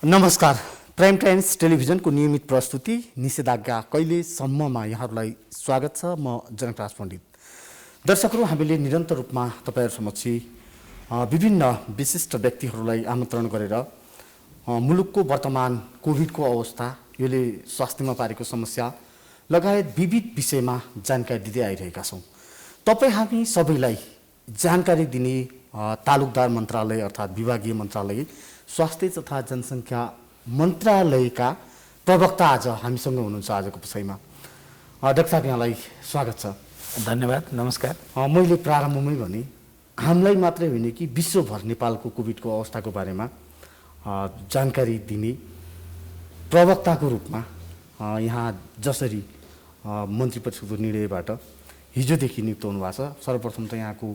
नमस्कार। Prime times टेलिभिजनको नियमित प्रस्तुति निषेधाज्ञा कहिलेसम्ममा यहाँहरूलाई स्वागत छ। म जनकराज पण्डित। दर्शकहरू, हामीले निरन्तर रूपमा तपाईहरु समक्ष विभिन्न विशिष्ट व्यक्तिहरूलाई आमन्त्रण गरेर मुलुकको वर्तमान कोभिडको अवस्था, यसले स्वास्थ्यमा पारेको समस्या लगायत विविध विषयमा जानकारी दिँदै आइरहेका छौँ। तपाईँ हामी सबैलाई जानकारी दिने तालुकदार मन्त्रालय अर्थात् विभागीय मन्त्रालय स्वास्थ्य तथा जनसङ्ख्या मन्त्रालयका प्रवक्ता आज हामीसँग हुनुहुन्छ। आजको विषयमा डाक्टर साहब, यहाँलाई स्वागत छ। धन्यवाद, नमस्कार। मैले प्रारम्भमै भने हामीलाई मात्रै होइन कि विश्वभर नेपालको कोभिडको अवस्थाको बारेमा जानकारी दिने प्रवक्ताको रूपमा यहाँ जसरी मन्त्री परिषदको निर्णयबाट हिजोदेखि नियुक्त हुनुभएको छ, सर्वप्रथम त यहाँको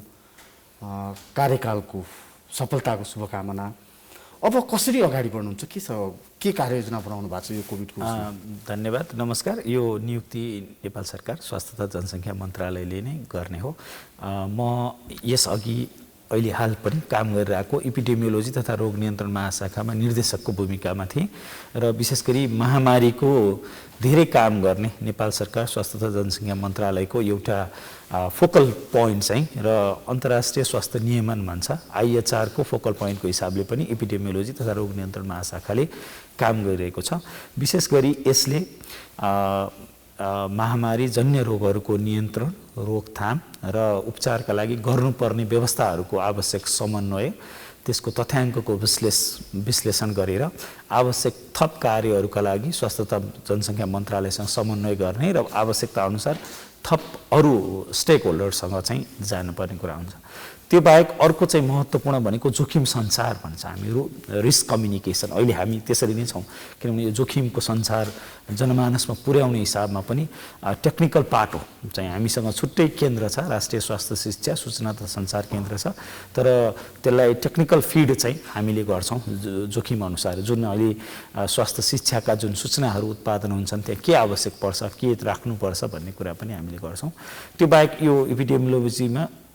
कार्यकालको सफलताको शुभकामना। अब कसरी अगाडि बढ्नुहुन्छ, के कार्ययोजना बनाउनु भएको छ यो कोभिडको? धन्यवाद, नमस्कार। यो नियुक्ति नेपाल सरकार स्वास्थ्य तथा जनसङ्ख्या मन्त्रालयले नै गर्ने हो। म यसअघि अहिले हाल पनि काम गरिरहेको एपिडेमियोलोजी तथा रोग नियन्त्रण महाशाखामा निर्देशकको भूमिकामा थिएँ र विशेष गरी महामारीको धेरै काम गर्ने नेपाल सरकार स्वास्थ्य तथा जनसङ्ख्या मन्त्रालयको एउटा फोकल पोइन्ट चाहिँ र अन्तर्राष्ट्रिय स्वास्थ्य नियमन भन्छ IHR को फोकल पोइन्टको हिसाबले पनि एपिडेमियोलोजी तथा रोग नियन्त्रण महाशाखाले काम गरिरहेको छ। विशेष गरी यसले महामारी जन्य रोगहरूको नियन्त्रण, रोकथाम र उपचारका लागि गर्नुपर्ने व्यवस्थाहरूको आवश्यक समन्वय, त्यसको तथ्याङ्कको विश्लेषण गरेर आवश्यक थप कार्यहरूका लागि स्वास्थ्य तथा जनसङ्ख्या मन्त्रालयसँग समन्वय गर्ने र आवश्यकता अनुसार थप अरू स्टेक होल्डरसँग चाहिँ जानुपर्ने कुरा हुन्छ। त्यो बाहेक अर्को चाहिँ महत्त्वपूर्ण भनेको जोखिम सञ्चार भन्छ हामीहरू, रिस्क कम्युनिकेसन। अहिले हामी त्यसरी नै छौँ, किनभने यो जोखिमको सञ्चार जनमानसमा पुर्याउने हिसाबमा पनि टेक्निकल पाटो चाहिँ हामीसँग छुट्टै केन्द्र छ, राष्ट्रिय स्वास्थ्य शिक्षा सूचना तथा सञ्चार केन्द्र छ। तर त्यसलाई टेक्निकल फिड चाहिँ हामीले गर्छौँ जोखिम अनुसार। जुन अहिले स्वास्थ्य शिक्षाका जुन सूचनाहरू उत्पादन हुन्छन् त्यहाँ के आवश्यक पर्छ, के राख्नुपर्छ भन्ने कुरा पनि हामीले गर्छौँ। त्यो बाहेक यो एपिडेमियोलोजीमा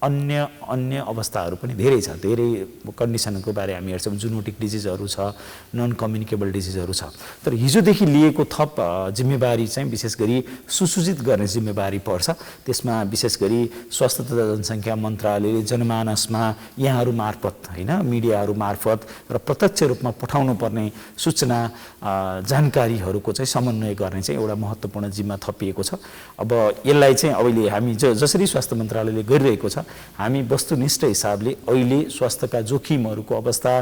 अन्य अवस्थाहरू पनि धेरै छ, धेरै कन्डिसनको बारे हामी हेर्छौँ। जुनोटिक डिजिजहरू छ, नन कम्युनिकेबल डिजिजहरू छ। तर हिजोदेखि लिएको थप जिम्मेवारी चाहिँ विशेष गरी सुसूचित गर्ने जिम्मेवारी पर्छ। त्यसमा विशेष गरी स्वास्थ्य तथा जनसङ्ख्या मन्त्रालयले जनमानसमा यहाँहरू मार्फत होइन, मिडियाहरू मार्फत र प्रत्यक्ष रूपमा पठाउनु पर्ने सूचना जानकारीहरूको चाहिँ समन्वय गर्ने चाहिँ एउटा महत्त्वपूर्ण जिम्मा थपिएको छ। अब यसलाई चाहिँ अहिले हामी जसरी स्वास्थ्य मन्त्रालयले गरिरहेको छ, हामी वस्तुनिष्ठ हिसाबले अहिले स्वास्थ्यका जोखिमहरूको अवस्था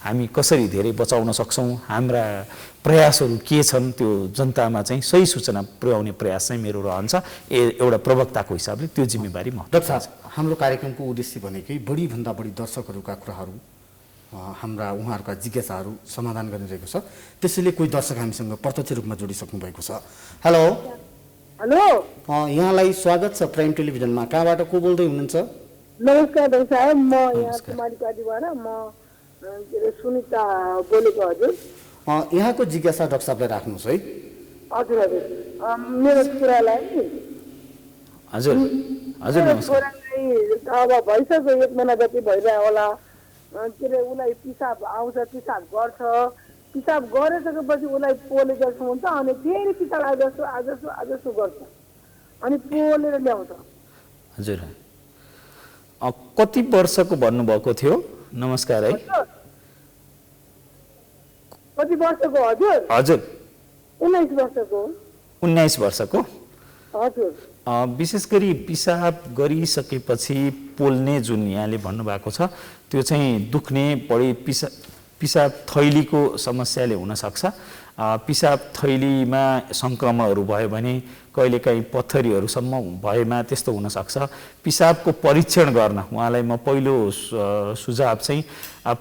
हामी कसरी धेरै बचाउन सक्छौँ, हाम्रा प्रयासहरू के छन्, त्यो जनतामा चाहिँ सही सूचना पुर्याउने प्रयास चाहिँ मेरो रहन्छ। एउटा प्रवक्ताको हिसाबले त्यो जिम्मेवारी म। डाक्टर साहब, हाम्रो कार्यक्रमको उद्देश्य भनेकै बढीभन्दा बढी दर्शकहरूका कुराहरू, हाम्रा उहाँहरूका जिज्ञासाहरू समाधान गरिरहेको छ। त्यसैले कोही दर्शक हामीसँग प्रत्यक्ष रूपमा जोडिसक्नु भएको छ। हेलो हेलो, यहाँलाई स्वागत छ प्राइम टेलिभिजनमा। कहाँबाट को बोल्दै हुनुहुन्छ? नमस्कार डाक्टर साहब, म यहाँ कुमारीपाटीबाट सुनिता बोलेको। हजुर, यहाँको जिज्ञासा डाक्टर साहबलाई राख्नुहोस् है। हजुर हजुर, मेरो छोरालाई हजुर हजुर छोरालाई अब भइसक्यो 1 महिना जति भइरह्यो होला। के अरे उसलाई पिसाब आउँछ, पिसाब गर्छ, पिसाब गरिसकेपछि उसलाई पोले जस्तो हुन्छ, अनि फेरि पिसाब आजसो गर्छ, अनि पोलेर ल्याउँछ। हजुर, कति वर्षको भन्नुभएको थियो? नमस्कार है। कति वर्षको? हजुर हजुर 19 वर्षको। 19 वर्षको। हजुर, विशेष गरी पिसाब गरिसकेपछि पोल्ने जुन यहाँले भन्नुभएको छ, त्यो चाहिँ दुख्ने, बढी पिसाब थैलीको समस्याले हुनसक्छ। पिसाब थैलीमा सङ्क्रमणहरू भयो भने कहिलेकाहीँ पत्थरीहरूसम्म भएमा त्यस्तो हुनसक्छ। पिसाबको परीक्षण गर्न उहाँलाई म पहिलो सुझाव चाहिँ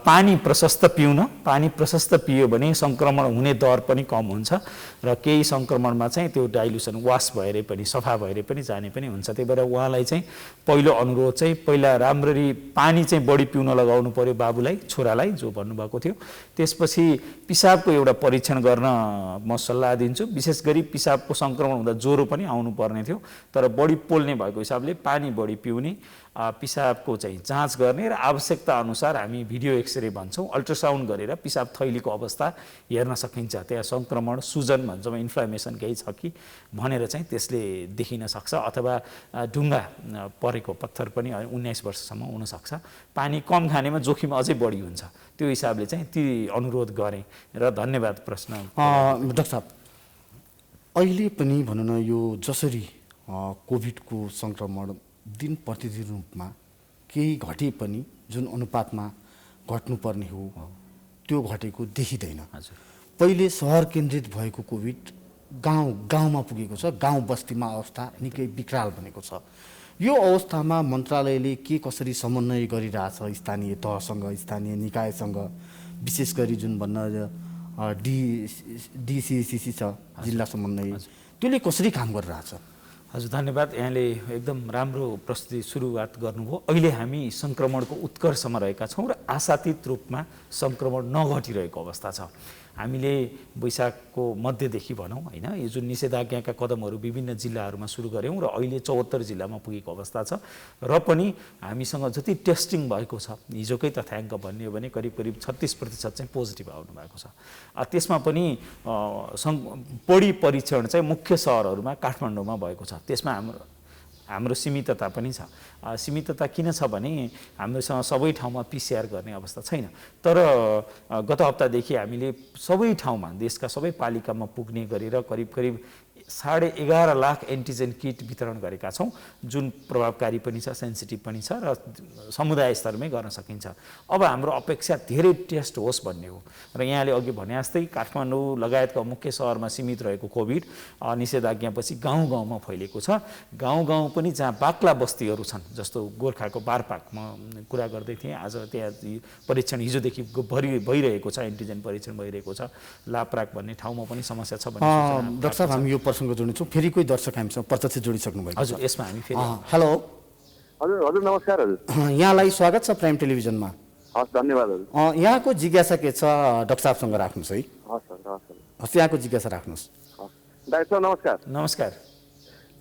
पानी प्रशस्त पिउन। पानी प्रशस्त पियो भने सङ्क्रमण हुने दर पनि कम हुन्छ र केही सङ्क्रमणमा चाहिँ त्यो डाइल्युसन वास भएर पनि, सफा भएर पनि जाने पनि हुन्छ। त्यही भएर उहाँलाई चाहिँ पहिलो अनुरोध चाहिँ पहिला राम्ररी पानी चाहिँ बढी पिउन लगाउनु पर्यो बाबुलाई, छोरालाई जो भन्नुभएको थियो। त्यसपछि पिसाबको एउटा परीक्षण गर्न म सल्लाह दिन्छु। विशेष गरी पिसाबको सङ्क्रमण हुँदा ज्वरो पनि आउनु पर्ने थियो, तर बढी पोल्ने भएको हिसाबले पानी बढी पिउने पिसाबको चाहिँ जाँच गर्ने र आवश्यकता अनुसार हामी भिडियो एक्सरे भन्छौँ, अल्ट्रासाउन्ड गरेर पिसाब थैलीको अवस्था हेर्न सकिन्छ। त्यहाँ सङ्क्रमण, सुजन भन्छौँ, इन्फ्लामेसन केही छ कि भनेर चाहिँ त्यसले देखिन सक्छ। अथवा ढुङ्गा परेको पत्थर पनि 19 वर्षसम्म हुनसक्छ। पानी कम खानेमा जोखिम अझै बढी हुन्छ। त्यो हिसाबले चाहिँ ती अनुरोध गरेँ र धन्यवाद प्रश्न। डाक्टर साहब, अहिले पनि भनौँ न यो जसरी कोभिडको सङ्क्रमण दिन प्रतिदिन रूपमा केही घटे पनि जुन अनुपातमा घट्नुपर्ने हो त्यो घटेको देखिँदैन। हजुर, पहिले सहर केन्द्रित भएको कोभिड गाउँमा पुगेको छ, गाउँ बस्तीमा अवस्था निकै विकराल बनेको छ। यो अवस्थामा मन्त्रालयले के कसरी समन्वय गरिरहेछ स्थानीय तहसँग, स्थानीय निकायसँग, विशेष गरी जुन भन्न डिसिसिसी छ, जिल्ला समन्वय, त्यसले कसरी काम गरिरहेछ? हजुर धन्यवाद। यहाँले एकदम राम्रो प्रस्तुति सुरुवात गर्नुभयो। अहिले हामी सङ्क्रमणको उत्कर्षमा रहेका छौँ र आशातीत रूपमा सङ्क्रमण नघटिरहेको अवस्था छ। हामीले वैशाखको मध्यदेखि भनौँ होइन, यो जुन निषेधाज्ञाका कदमहरू विभिन्न जिल्लाहरूमा सुरु गऱ्यौँ र अहिले 74 जिल्लामा पुगेको अवस्था छ। र पनि हामीसँग जति टेस्टिङ भएको छ, हिजोकै तथ्याङ्क भन्ने हो भने करिब 36% चाहिँ पोजिटिभ आउनु भएको छ। त्यसमा पनि बढी परीक्षण चाहिँ मुख्य सहरहरूमा काठमाडौँमा भएको छ। त्यसमा हाम्रो सीमितता पनि छ। सीमितता किन छ भने हाम्रोसँग सबै ठाउँमा पिसिआर गर्ने अवस्था छैन। तर गत हप्तादेखि हामीले सबै ठाउँमा, देशका सबै पालिकामा पुग्ने गरेर करिब 11.5 लाख एन्टिजेन किट वितरण गरेका छौँ, जुन प्रभावकारी पनि छ, सेन्सिटिभ पनि छ र समुदाय स्तरमै गर्न सकिन्छ। अब हाम्रो अपेक्षा धेरै टेस्ट होस् भन्ने हो। र यहाँले अघि भने जस्तै काठमाडौँ लगायतका मुख्य सहरमा सीमित रहेको कोभिड निषेधाज्ञापछि गाउँ गाउँमा फैलिएको छ। गाउँ गाउँ पनि जहाँ बाक्ला बस्तीहरू छन्, जस्तो गोर्खाको बारपाकमा कुरा गर्दै थिएँ, आज त्यहाँ परीक्षण हिजोदेखि भइरहेको छ, एन्टिजेन परीक्षण भइरहेको छ। लाप्राक भन्ने ठाउँमा पनि समस्या छ भन्ने डाक्टर साहब, हामी यो प्रसङ्ग जोड्छौँ। फेरि कोही दर्शक हामीसँग प्रत्यक्ष जोडिसक्नु भएको छ। हजुर, यसमा हामी फेरि हेलो। हजुर नमस्कार। हजुर यहाँलाई स्वागत छ प्राइम टेलिभिजनमा। हस्, धन्यवाद। हजुर यहाँको जिज्ञासा के छ डाक्टर साहबसँग राख्नुहोस् है। हस् सर, हस्। हस्, यहाँको जिज्ञासा राख्नुहोस्। डाक्टर साहब नमस्कार। नमस्कार।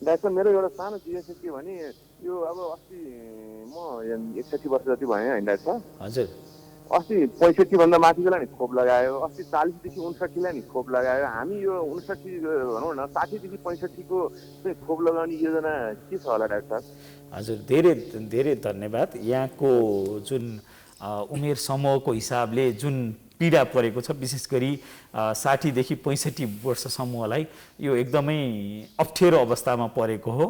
डाक्टर साहब, मेरो एउटा सानो जिज्ञासा के भने यो अब अस्ति म 61 वर्ष जति भएँ होइन डाक्टर साहब। हजुर, अस्ति 65 भन्दा माथिकोलाई नि खोप लगायो, अस्ति 40 देखि 59लाई नि खोप लगायो। हामी यो 59 भनौँ न 60 देखि 65 को चाहिँ खोप लगाउने योजना के छ होला डाक्टर साहब? हजुर धेरै धेरै धन्यवाद। यहाँको जुन उमेर समूहको हिसाबले जुन पीडा परेको छ, विशेष गरी 60 देखि 65 वर्ष समूहलाई यो एकदमै अप्ठ्यारो अवस्थामा परेको हो।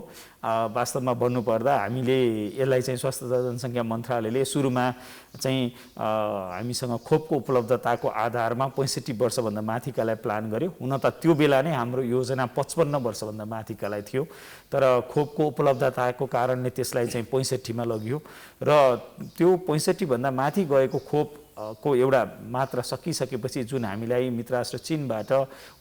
वास्तवमा भन्नुपर्दा हामीले यसलाई चाहिँ स्वास्थ्य तथा जनसङ्ख्या मन्त्रालयले सुरुमा चाहिँ हामीसँग खोपको उपलब्धताको आधारमा 65 वर्षभन्दा माथिकालाई प्लान गर्यो। हुन त त्यो बेला नै हाम्रो योजना 55 वर्षभन्दा माथिकालाई थियो, तर खोपको उपलब्धताको कारणले त्यसलाई चाहिँ 65 मा लगियो र त्यो 65 भन्दा माथि गएको खोप को एउटा मात्रा सकिसकेपछि जुन हामीलाई मित्रराष्ट्र चीनबाट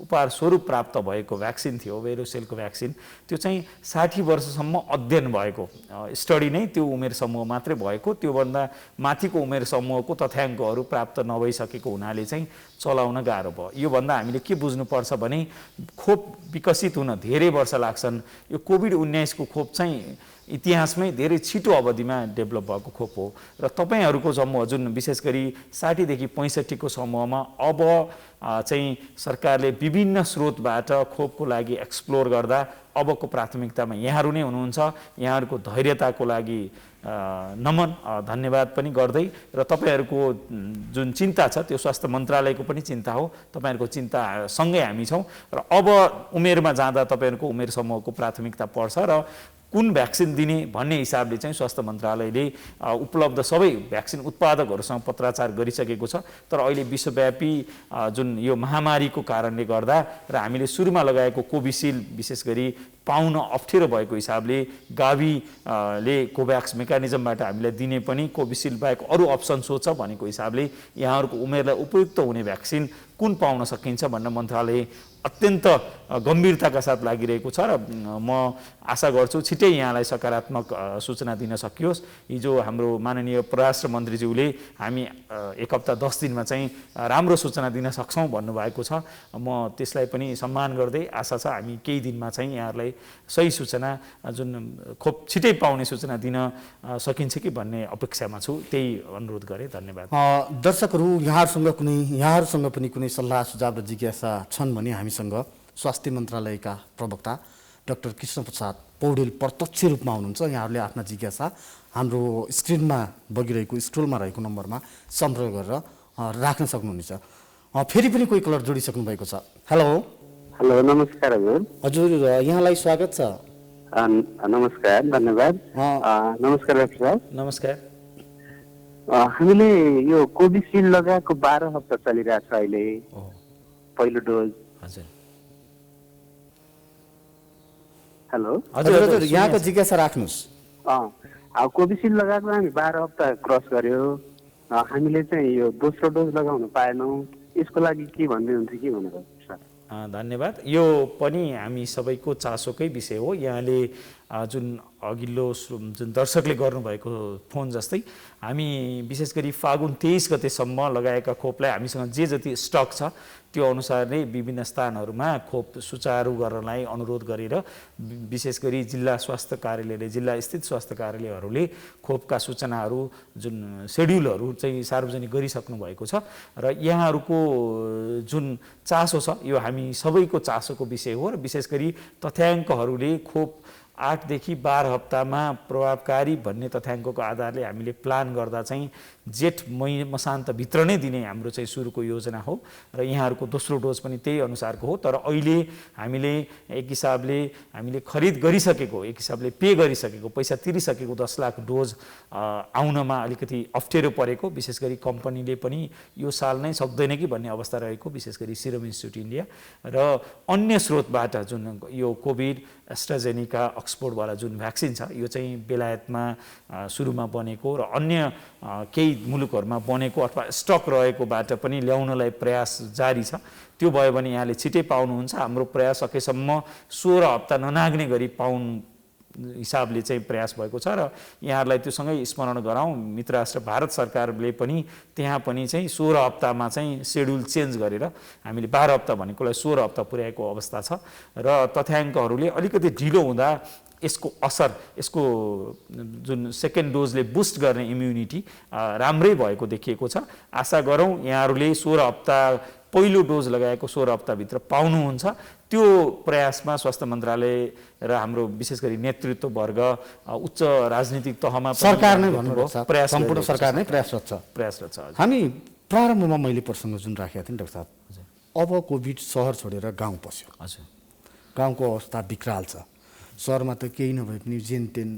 उपहार स्वरूप प्राप्त भएको भ्याक्सिन थियो, भेरोसेलको भ्याक्सिन, त्यो चाहिँ 60 वर्षसम्म अध्ययन भएको स्टडी नै त्यो उमेर समूह मात्रै भएको, त्योभन्दा माथिको उमेर समूहको तथ्याङ्कहरू प्राप्त नभइसकेको हुनाले चाहिँ चलाउन गाह्रो भयो। योभन्दा हामीले के बुझ्नुपर्छ भने खोप विकसित हुन धेरै वर्ष लाग्छन्। यो कोभिड-19 को खोप चाहिँ इतिहासमै धेरै छिटो अवधिमा डेभलप भएको खोप हो र तपाईहरूको समूह जुन विशेष गरी 60 देखि 65 को समूहमा अब चाहिँ सरकारले विभिन्न स्रोतबाट खोपको लागि एक्सप्लोर गर्दा अबको प्राथमिकतामा यहाँहरू नै हुनुहुन्छ। यहाँहरूको धैर्यताको लागि नमन धन्यवाद पनि गर्दै र तपाईहरूको जुन चिन्ता छ त्यो स्वास्थ्य मन्त्रालयको पनि चिन्ता हो, तपाईहरूको चिन्ता सँगै हामी छौँ र अब उमेरमा जाँदा तपाईहरूको उमेर समूहको प्राथमिकता पर्छ र कुन भ्याक्सिन दिने भन्ने हिसाबले चाहिँ स्वास्थ्य मन्त्रालयले उपलब्ध सबै भ्याक्सिन उत्पादकहरूसँग पत्राचार गरिसकेको छ। तर अहिले विश्वव्यापी जुन यो महामारीको कारणले गर्दा र हामीले सुरुमा लगाएको कोभिसिल्ड विशेष गरी पाउन अप्ठ्यारो भएको हिसाबले गाभीले कोभ्याक्स मेकानिजमबाट हामीलाई दिने पनि कोभिसिल्ड बाहेक अरू अप्सन सोध्छ भनेको हिसाबले यहाँहरूको उमेरलाई उपयुक्त हुने भ्याक्सिन कुन पाउन सकिन्छ भनेर मन्त्रालय अत्यन्त गम्भीरताका साथ लागिरहेको छ र म आशा गर्छु छिट्टै यहाँलाई सकारात्मक सूचना दिन सकियोस्। हिजो हाम्रो माननीय परराष्ट्र मन्त्रीज्यूले हामी 1 हप्ता 10 दिनमा चाहिँ राम्रो सूचना दिन सक्छौँ भन्नुभएको छ। म त्यसलाई पनि सम्मान गर्दै आशा छ हामी केही दिनमा चाहिँ यहाँहरूलाई सही सूचना जुन खोप छिट्टै पाउने सूचना दिन सकिन्छ कि भन्ने अपेक्षामा छु। त्यही अनुरोध गरेँ। धन्यवाद। दर्शकहरू यहाँहरूसँग पनि कुनै सल्लाह सुझाव र जिज्ञासा छन् भने हामीसँग स्वास्थ्य मन्त्रालयका प्रवक्ता डाक्टर कृष्णप्रसाद पौडेल प्रत्यक्ष रूपमा हुनुहुन्छ। यहाँहरूले आफ्ना जिज्ञासा हाम्रो स्क्रिनमा बगिरहेको स्क्रोलमा रहेको नम्बरमा सम्पर्क गरेर राख्न सक्नुहुनेछ। फेरि पनि कोही कलर जोडिसक्नु भएको छ। हेलो हेलो, नमस्कार हजुर। हजुर यहाँलाई स्वागत छ। नमस्कार, धन्यवाद। नमस्कार डाक्टर साहब। नमस्कार। हामीले यो कोभिसिल्ड लगाएको 12 हप्ता चलिरहेको छ अहिले, पहिलो डोज। हजुर हेलो हजुर यहाँको जिज्ञासा राख्नुहोस्। अब कोभिसिल्ड लगाएको हामी 12 हप्ता क्रस गर्यो। हामीले चाहिँ यो दोस्रो डोज लगाउन पाएनौँ, यसको लागि के भन्दै हुन्छ कि भनेर सर। धन्यवाद। यो पनि हामी सबैको चासोकै विषय हो। यहाँले जुन अघिल्लो जुन दर्शकले गर्नुभएको फोन जस्तै हामी विशेष गरी फागुन 23 गतेसम्म लगाएका खोपलाई हामीसँग जे जति स्टक छ त्यो अनुसार नै विभिन्न स्थानहरूमा खोप सुचारू गर्नलाई अनुरोध गरेर विशेष गरी जिल्ला स्वास्थ्य कार्यालयले जिल्ला स्थित स्वास्थ्य कार्यालयहरूले खोपका सूचनाहरू जुन सेड्युलहरू चाहिँ सार्वजनिक गरिसक्नु भएको छ र यहाँहरूको जुन चासो छ यो हामी सबैको चासोको विषय हो र विशेष गरी तथ्याङ्कहरूले खोप 8 देखि 12 हप्तामा प्रभावकारी भन्ने तथ्याङ्कको आधारले हामीले प्लान गर्दा चाहिँ जेठ मसान्तभित्र नै दिने हाम्रो चाहिँ सुरुको योजना हो र यहाँहरूको दोस्रो डोज पनि त्यही अनुसारको हो। तर अहिले हामीले एक हिसाबले हामीले खरिद गरिसकेको, एक हिसाबले पे गरिसकेको, पैसा तिरिसकेको 10 लाख डोज आउनमा अलिकति अप्ठ्यारो परेको, विशेष गरी कम्पनीले पनि यो साल नै सक्दैन कि भन्ने अवस्था रहेको, विशेष गरी सिरम इन्स्टिच्युट इन्डिया र अन्य स्रोतबाट जुन यो कोभिड एस्ट्राजेनिका अक्सफोर्डवाला जुन भ्याक्सिन छ यो चाहिँ बेलायतमा सुरुमा बनेको र अन्य केही मुलुकहरूमा बनेको अथवा स्टक रहेकोबाट पनि ल्याउनलाई प्रयास जारी छ। त्यो भयो भने यहाँले छिटै पाउनुहुन्छ। हाम्रो प्रयास सकेसम्म 16 हप्ता ननाग्ने गरी पाउनु हिसाबले चाहिँ प्रयास भएको छ र यहाँहरूलाई त्योसँगै स्मरण गराउँ मित्र राष्ट्र भारत सरकारले पनि त्यहाँ पनि चाहिँ 16 हप्तामा चाहिँ सेड्युल चेन्ज गरेर हामीले 12 हप्ता भनेकोलाई 16 हप्ता पुर्याएको अवस्था छ र तथ्याङ्कहरूले अलिकति ढिलो हुँदा यसको असर, यसको जुन सेकेन्ड डोजले बुस्ट गर्ने इम्युनिटी राम्रै भएको देखिएको छ। आशा गरौँ यहाँहरूले 16 हप्ता पहिलो डोज लगाएको 16 हप्ताभित्र पाउनुहुन्छ। त्यो प्रयासमा स्वास्थ्य मन्त्रालय र हाम्रो विशेष गरी नेतृत्व वर्ग उच्च राजनीतिक तहमा सरकार नै भन्नुभयो, सम्पूर्ण सरकार नै प्रयासरत छ। हामी प्रारम्भमा मैले प्रसङ्ग जुन राखेका थिएँ डाक्टर साहब, अब कोभिड सहर छोडेर गाउँ पस्यो। हजुर, गाउँको अवस्था विकराल छ। सहरमा त केही नभए पनि जेनतेन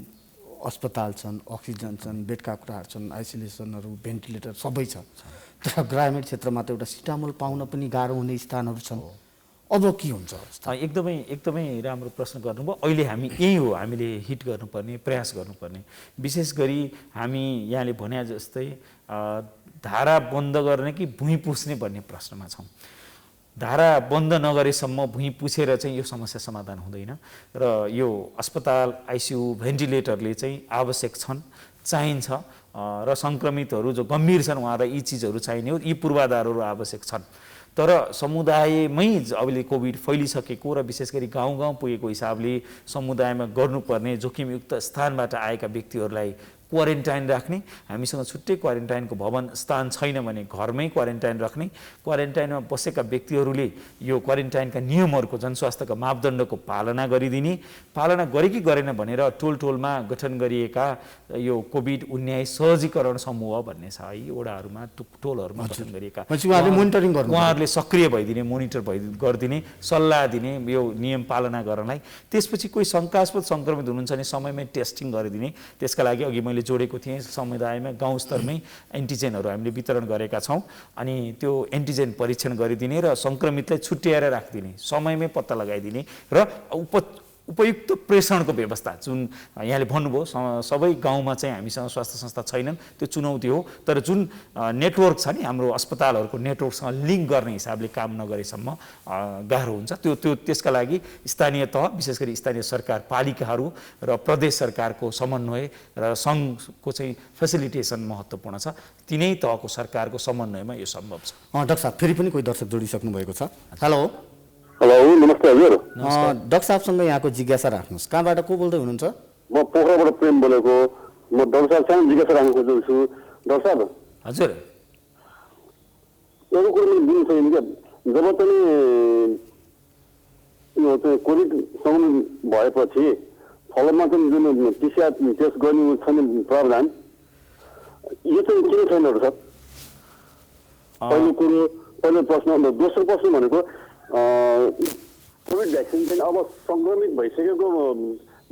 अस्पताल छन्, अक्सिजन छन्, बेडका कुराहरू छन्, आइसोलेसनहरू, भेन्टिलेटर सबै छ। तर ग्रामीण क्षेत्रमा त एउटा सिटामोल पाउन पनि गाह्रो हुने स्थानहरू छन्। अब के हुन्छ अवस्था? एकदमै राम्रो प्रश्न गर्नुभयो। अहिले हामी यही हो हामीले हिट गर्नुपर्ने, प्रयास गर्नुपर्ने। विशेष गरी हामी यहाँले भने जस्तै धारा बन्द गर्ने कि भुइँ पुस्ने भन्ने प्रश्नमा छौँ। धारा बन्द नगरेसम्म भुइँ पुछेर चाहिँ यो समस्या समाधान हुँदैन र यो अस्पताल, आइसियु, भेन्टिलेटरले चाहिँ आवश्यक छन्, चाहिन्छ र सङ्क्रमितहरू जो गम्भीर छन् उहाँलाई यी चिजहरू चाहिने हो, यी पूर्वाधारहरू आवश्यक छन्। तर समुदायमै अहिले कोभिड फैलिसकेको र विशेष गरी गाउँ गाउँ पुगेको हिसाबले समुदायमा गर्नुपर्ने जोखिमयुक्त स्थानबाट आएका व्यक्तिहरूलाई क्वारेन्टाइन राख्ने, हामीसँग छुट्टै क्वारेन्टाइनको भवन स्थान छैन भने घरमै क्वारेन्टाइन राख्ने, क्वारेन्टाइनमा बसेका व्यक्तिहरूले यो क्वारेन्टाइनका नियमहरूको, जनस्वास्थ्यका मापदण्डको पालना गरिदिने, पालना गरे कि गरेन भनेर टोल टोलमा गठन गरिएका यो कोभिड-19 सहजीकरण समूह भन्ने छ है, वडाहरूमा टोलहरूमा गठन गरिएका उहाँहरूले सक्रिय भइदिने, मोनिटर गरिदिने, सल्लाह दिने यो नियम पालना गर्नलाई। त्यसपछि कोही शङ्कास्पद सङ्क्रमित हुनुहुन्छ भने समयमै टेस्टिङ गरिदिने। त्यसका लागि अघि मैले जोडेको थिएँ समुदायमा गाउँ स्तरमै एन्टिजेनहरू हामीले वितरण गरेका छौँ अनि त्यो एन्टिजेन परीक्षण गरिदिने र सङ्क्रमितलाई छुट्याएर राखिदिने, समयमै पत्ता लगाइदिने र उपयुक्त प्रेषणको व्यवस्था जुन यहाँले भन्नुभयो सबै गाउँमा चाहिँ हामीसँग स्वास्थ्य संस्था छैनन्, त्यो चुनौती हो। तर जुन नेटवर्क छ नि हाम्रो अस्पतालहरूको नेटवर्कसँग लिङ्क गर्ने हिसाबले काम नगरेसम्म गाह्रो हुन्छ। त्यसका लागि स्थानीय तह, विशेष गरी स्थानीय सरकार, पालिकाहरू र प्रदेश सरकारको समन्वय र सङ्घको चाहिँ फेसिलिटेसन महत्त्वपूर्ण छ। तिनै तहको सरकारको समन्वयमा यो सम्भव छ। डाक्टर साहब, फेरि पनि कोही दर्शक जोडिसक्नु भएको छ। हेलो हेलो, नमस्ते हजुर। डाक्टर साहबसँग यहाँको जिज्ञासा राख्नुहोस्। कहाँबाट को बोल्दै हुनुहुन्छ? म पोखराबाट प्रेम बोलेको। म डाक्टर साहबसँग जिज्ञासा राख्न खोजेको छु। डाक्टर साहब, हजुर, एउटा कुरो मैले बुझ्नु सकिनँ क्या, जब पनि यो चाहिँ कोभिड सङ्क्रमण भएपछि फलोमा चाहिँ जुन पिसिआर टेस्ट गर्ने छ नि प्रावधान, यो चाहिँ किन छैन डाक्टर साहब? पहिलो प्रश्न। दोस्रो प्रश्न भनेको कोभिड भ्याक्सिन चाहिँ अब सङ्क्रमित भइसकेको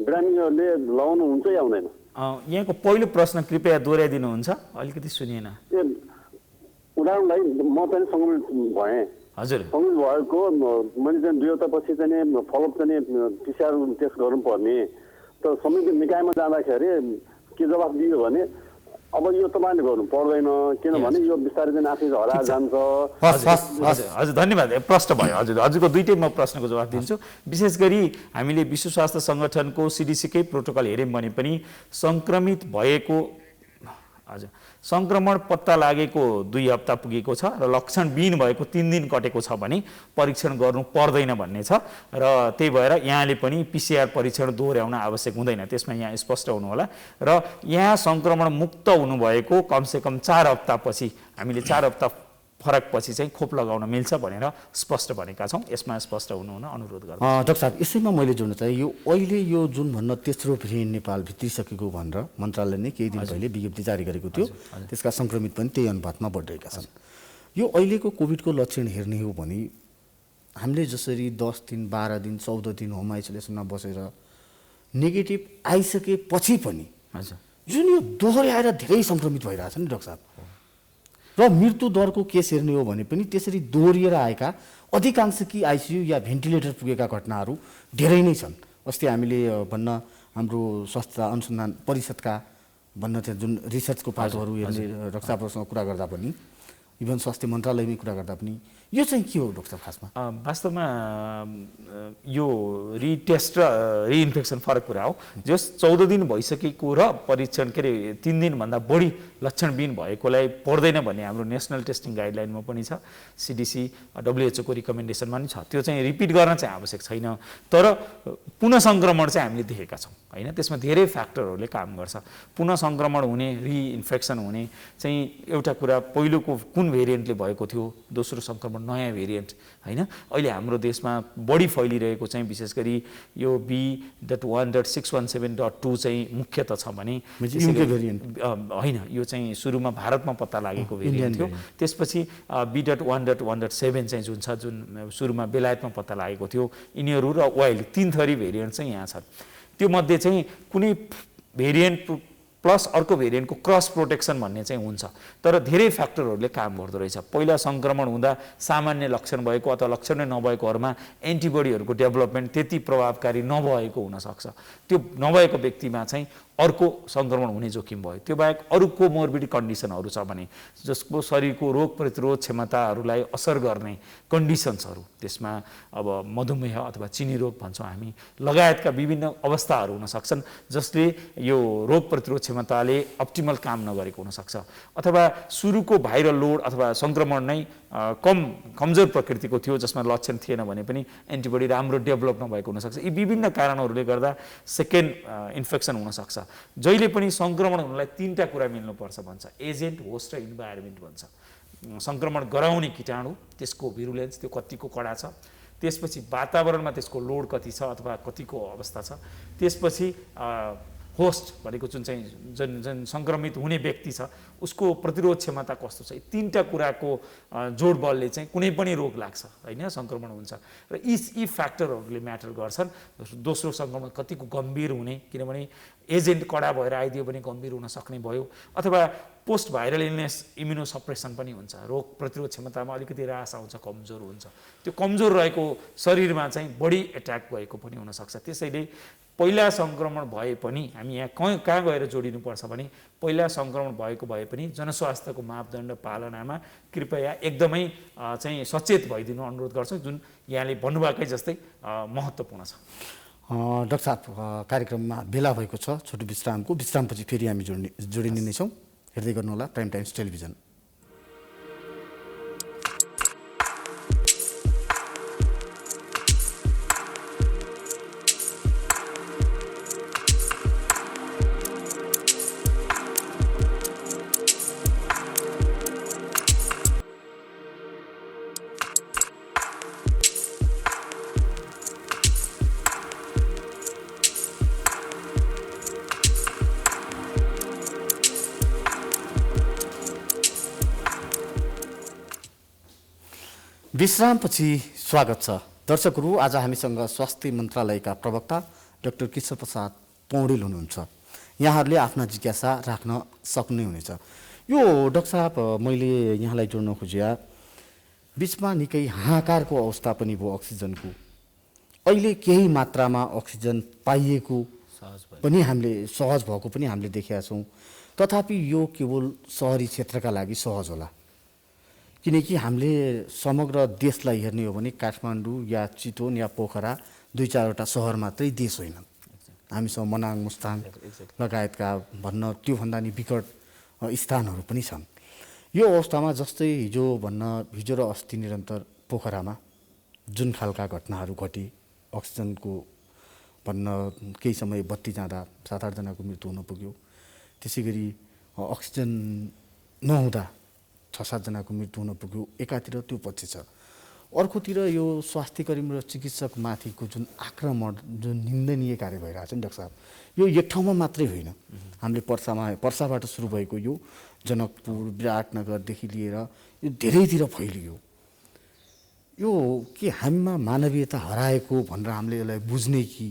बिरामीहरूले लगाउनु हुन्छ या हुँदैन? यहाँको पहिलो प्रश्न कृपया दोहोऱ्याइदिनुहुन्छ, अलिकति सुनिएन। उदाहरणलाई म चाहिँ सङ्क्रमित भएँ। हजुर, सङ्क्रमित भएको मैले चाहिँ 2 हप्तापछि चाहिँ फलोअप चाहिँ पिसिआर टेस्ट गर्नुपर्ने, तर संयुक्त निकायमा जाँदाखेरि के जवाफ दियो भने अब यो तपाईँले गर्नु पर्दैन, किनभने यो बिस्तारै चाहिँ आफै हराएर जान्छ। हजुर, धन्यवाद। प्रश्न भयो। हजुरको दुईटै म प्रश्नको जवाफ दिन्छु। विशेष गरी हामीले विश्व स्वास्थ्य सङ्गठनको CDC-कै प्रोटोकल हेऱ्यौँ भने पनि सङ्क्रमित भएको सङ्क्रमण पत्ता लागेको 2 हप्ता पुगेको छ र लक्षणविहीन भएको 3 दिन कटेको छ भने परीक्षण गर्नु पर्दैन भन्ने छ। र त्यही भएर यहाँले पनि PCR परीक्षण दोहोऱ्याउन आवश्यक हुँदैन, त्यसमा यहाँ स्पष्ट हुनुहोला। र यहाँ सङ्क्रमण मुक्त हुनुभएको कमसेकम 4 हप्तापछि, हामीले 4 हप्ता फरकपछि चाहिँ खोप लगाउन मिल्छ भनेर स्पष्ट भनेका छौँ। यसमा स्पष्ट हुनुहुन अनुरोध गर्छु। डाक्टर साहब, यसैमा मैले जोड्न चाहे, यो अहिले यो जुन भन्न तेस्रो भेरिएन्ट नेपाल भित्रिसकेको भनेर मन्त्रालयले नै केही दिन पहिले विज्ञप्ति जारी गरेको थियो, त्यसका सङ्क्रमित पनि त्यही अनुपातमा बढिरहेका छन्। यो अहिलेको कोभिडको लक्षण हेर्ने हो भने हामीले जसरी 10 दिन, 12 दिन, 14 दिन होम आइसोलेसनमा बसेर नेगेटिभ आइसकेपछि पनि जुन यो दोहोऱ्याएर धेरै सङ्क्रमित भइरहेछ नि डाक्टर साहब, र मृत्यु दरको केस हेर्ने हो भने पनि त्यसरी दोहोरिएर आएका अधिकांश कि आइसियु या भेन्टिलेटर पुगेका घटनाहरू धेरै नै छन्। अस्ति हामीले हाम्रो स्वास्थ्य अनुसन्धान परिषदका चाहिँ जुन रिसर्चको पाटोहरू हेर्ने डाक्टर साहबसँग कुरा गर्दा पनि, इभन स्वास्थ्य मन्त्रालयमै कुरा गर्दा पनि यो चाहिँ के हो डाक्टर खासमा? वास्तवमा यो रिटेस्ट र रिइन्फेक्सन फरक कुरा हो। जस 14 दिन भइसकेको र परीक्षण के अरे 3 दिनभन्दा बढी लक्षणविहीन भएकोलाई पर्दैन भन्ने हाम्रो नेसनल टेस्टिङ गाइडलाइनमा पनि छ, CDC WHO को रिकमेन्डेसनमा पनि छ। त्यो चाहिँ रिपिट गर्न चाहिँ आवश्यक छैन। तर पुनः सङ्क्रमण चाहिँ हामीले देखेका छौँ होइन, त्यसमा धेरै फ्याक्टरहरूले काम गर्छ। पुनः सङ्क्रमण हुने, रिइन्फेक्सन हुने चाहिँ एउटा कुरा पहिलोको कुन भेरिएन्टले भएको थियो, दोस्रो सङ्क्रमण नयाँ भेरिएन्ट होइन। अहिले हाम्रो देशमा बढी फैलिरहेको चाहिँ विशेष गरी यो B.1.617.2 चाहिँ मुख्यतः छ भने होइन, यो चाहिँ सुरुमा भारतमा पत्ता लागेको भेरिएन्ट थियो। त्यसपछि B.1.1.7 चाहिँ जुन छ, जुन सुरुमा बेलायतमा पत्ता लागेको थियो, यिनीहरू र अहिले 3 थरी भेरिएन्ट चाहिँ यहाँ छन्। त्यो मध्ये चाहिँ कुनै भेरिएन्ट प्लस अर्को भेरिएन्टको क्रस प्रोटेक्सन भन्ने चाहिँ हुन्छ, तर धेरै फ्याक्टरहरूले काम गर्दो रहेछ। पहिला सङ्क्रमण हुँदा सामान्य लक्षण भएको अथवा लक्षण नै नभएकोहरूमा एन्टिबडीहरूको डेभलपमेन्ट त्यति प्रभावकारी नभएको हुनसक्छ। त्यो नभएको व्यक्तिमा चाहिँ अर्को सङ्क्रमण हुने जोखिम भयो। त्यो बाहेक अरू कोमोर्बिड कन्डिसनहरू छ भने जसको शरीरको रोग प्रतिरोध क्षमताहरूलाई असर गर्ने कन्डिसन्सहरू, त्यसमा अब मधुमेह अथवा चिनी रोग भन्छौँ हामी लगायतका विभिन्न अवस्थाहरू हुन सक्छन् जसले यो रोग प्रतिरोध क्षमताले अप्टिमल काम नगरेको हुनसक्छ, अथवा सुरुको भाइरल लोड अथवा सङ्क्रमण नै कमजोर प्रकृतिको थियो जसमा लक्षण थिएन भने पनि एन्टिबडी राम्रो डेभलप नभएको हुनसक्छ। यी विभिन्न कारणहरूले गर्दा सेकेन्ड इन्फेक्सन हुनसक्छ। जहिले पनि सङ्क्रमण हुनलाई 3टा कुरा मिल्नुपर्छ भन्छ, एजेन्ट, होस्ट र इन्भाइरोमेन्ट भन्छ। सङ्क्रमण गराउने कीटाणु, त्यसको भिरुलेन्स, त्यो कतिको कडा छ, त्यसपछि वातावरणमा त्यसको लोड कति छ अथवा कतिको अवस्था छ, त्यसपछि होस्ट भनेको जुन चाहिँ जुन सङ्क्रमित हुने व्यक्ति छ उसको प्रतिरोध क्षमता कस्तो छ, यी तीनटा कुराको जोड बलले चाहिँ कुनै पनि रोग लाग्छ होइन, सङ्क्रमण हुन्छ र यी फ्याक्टरहरूले म्याटर गर्छन्। दोस्रो सङ्क्रमण कतिको गम्भीर हुने, किनभने एजेन्ट कडा भएर आइदियो भने गम्भीर हुन सक्ने भयो, अथवा पोस्ट भाइरल इलनेस इम्युनोसप्रेसन पनि हुन्छ, रोग प्रतिरोध क्षमतामा अलिकति ह्रास आउँछ, कमजोर हुन्छ, त्यो कमजोर रहेको शरीरमा चाहिँ बढी एट्याक भएको पनि हुनसक्छ। त्यसैले पहिला सङ्क्रमण भए पनि हामी यहाँ कहाँ गएर जोडिनुपर्छ भने पहिला सङ्क्रमण भएको भए पनि जनस्वास्थ्यको मापदण्ड पालनामा कृपया एकदमै चाहिँ सचेत भइदिनु अनुरोध गर्छौँ, जुन यहाँले भन्नुभएकै जस्तै महत्त्वपूर्ण छ। डाक्टर साहब, कार्यक्रममा बेला भएको छ छोटो विश्रामको, विश्रामपछि फेरि हामी जोडिने नै छौँ। हेर्दै गर्नुहोला प्राइम टाइम्स टेलिभिजन। विश्रामपछि स्वागत छ दर्शकहरू। आज हामीसँग स्वास्थ्य मन्त्रालयका प्रवक्ता डाक्टर किशोर प्रसाद पौडेल हुनुहुन्छ। यहाँहरूले आफ्ना जिज्ञासा राख्न सक्ने हुनेछ। यो डाक्टर साहब, मैले यहाँलाई जोड्न खोजिया बिचमा निकै हाहाकारको अवस्था पनि भयो अक्सिजनको। अहिले केही मात्रामा अक्सिजन पाइएको पनि हामीले सहज भएको पनि हामीले देखेका छौँ। तथापि यो केवल सहरी क्षेत्रका लागि सहज होला, किनकि हामीले समग्र देशलाई हेर्ने हो भने काठमाडौँ या चितवन या पोखरा 2-4वटा सहर मात्रै देश होइनन्। हामीसँग मनाङ, मुस्ताङ लगायतका भन्न त्योभन्दा नि विकट स्थानहरू पनि छन्। यो अवस्थामा जस्तै हिजो र अस्ति निरन्तर पोखरामा जुन खालका घटनाहरू घटे, अक्सिजनको भन्न केही समय बत्ती जाँदा 7-8 जनाको मृत्यु हुन पुग्यो। त्यसै गरी अक्सिजन नहुँदा 6-7 जनाको मृत्यु हुन पुग्यो। एकातिर त्यो पक्ष छ, अर्कोतिर यो स्वास्थ्य कर्मी र चिकित्सक माथिको जुन आक्रमण, जुन निन्दनीय कार्य भइरहेको छ नि डाक्टर साहब, यो एक ठाउँमा मात्रै होइन। हामीले पर्साबाट सुरु भएको यो जनकपुर, विराटनगरदेखि लिएर यो धेरैतिर फैलियो। यो के हामीमा मानवीयता हराएको भनेर हामीले यसलाई बुझ्ने कि?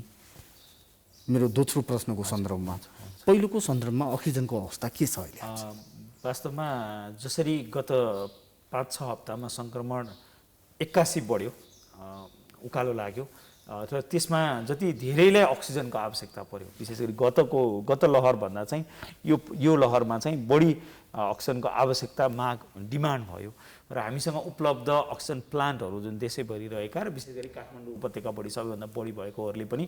मेरो दोस्रो प्रश्नको सन्दर्भमा, पहिलोको सन्दर्भमा अक्सिजनको अवस्था के छ अहिले? वास्तवमा जसरी गत 5-6 हप्तामा सङ्क्रमण 81 बढ्यो, उकालो लाग्यो, र त्यसमा जति धेरैलाई अक्सिजनको आवश्यकता पर्यो, विशेष गरी गत लहरभन्दा चाहिँ यो लहरमा चाहिँ बढी अक्सिजनको आवश्यकता डिमान्ड भयो र हामीसँग उपलब्ध अक्सिजन प्लान्टहरू जुन देशैभरि रहेका र विशेष गरी काठमाडौँ उपत्यकाभरि सबैभन्दा बढी भएकोहरूले पनि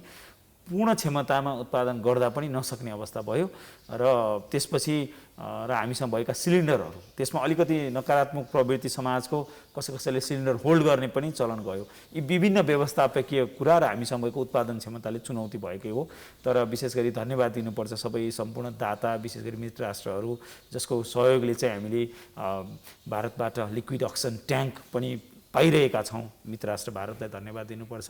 पूर्ण क्षमतामा उत्पादन गर्दा पनि नसक्ने अवस्था भयो र त्यसपछि र हामीसँग भएका सिलिन्डरहरू, त्यसमा अलिकति नकारात्मक प्रवृत्ति समाजको कसैले सिलिन्डर होल्ड गर्ने पनि चलन गयो। यी विभिन्न व्यवस्थापकीय कुरा र हामीसँग भएको उत्पादन क्षमताले चुनौती भएकै हो। तर विशेष गरी धन्यवाद दिनुपर्छ सबै सम्पूर्ण दाता, विशेष गरी मित्र राष्ट्रहरू, जसको सहयोगले चाहिँ हामीले भारतबाट लिक्विड अक्सिजन ट्याङ्क पनि पाइरहेका छौँ। मित्र राष्ट्र भारतलाई धन्यवाद दिनुपर्छ।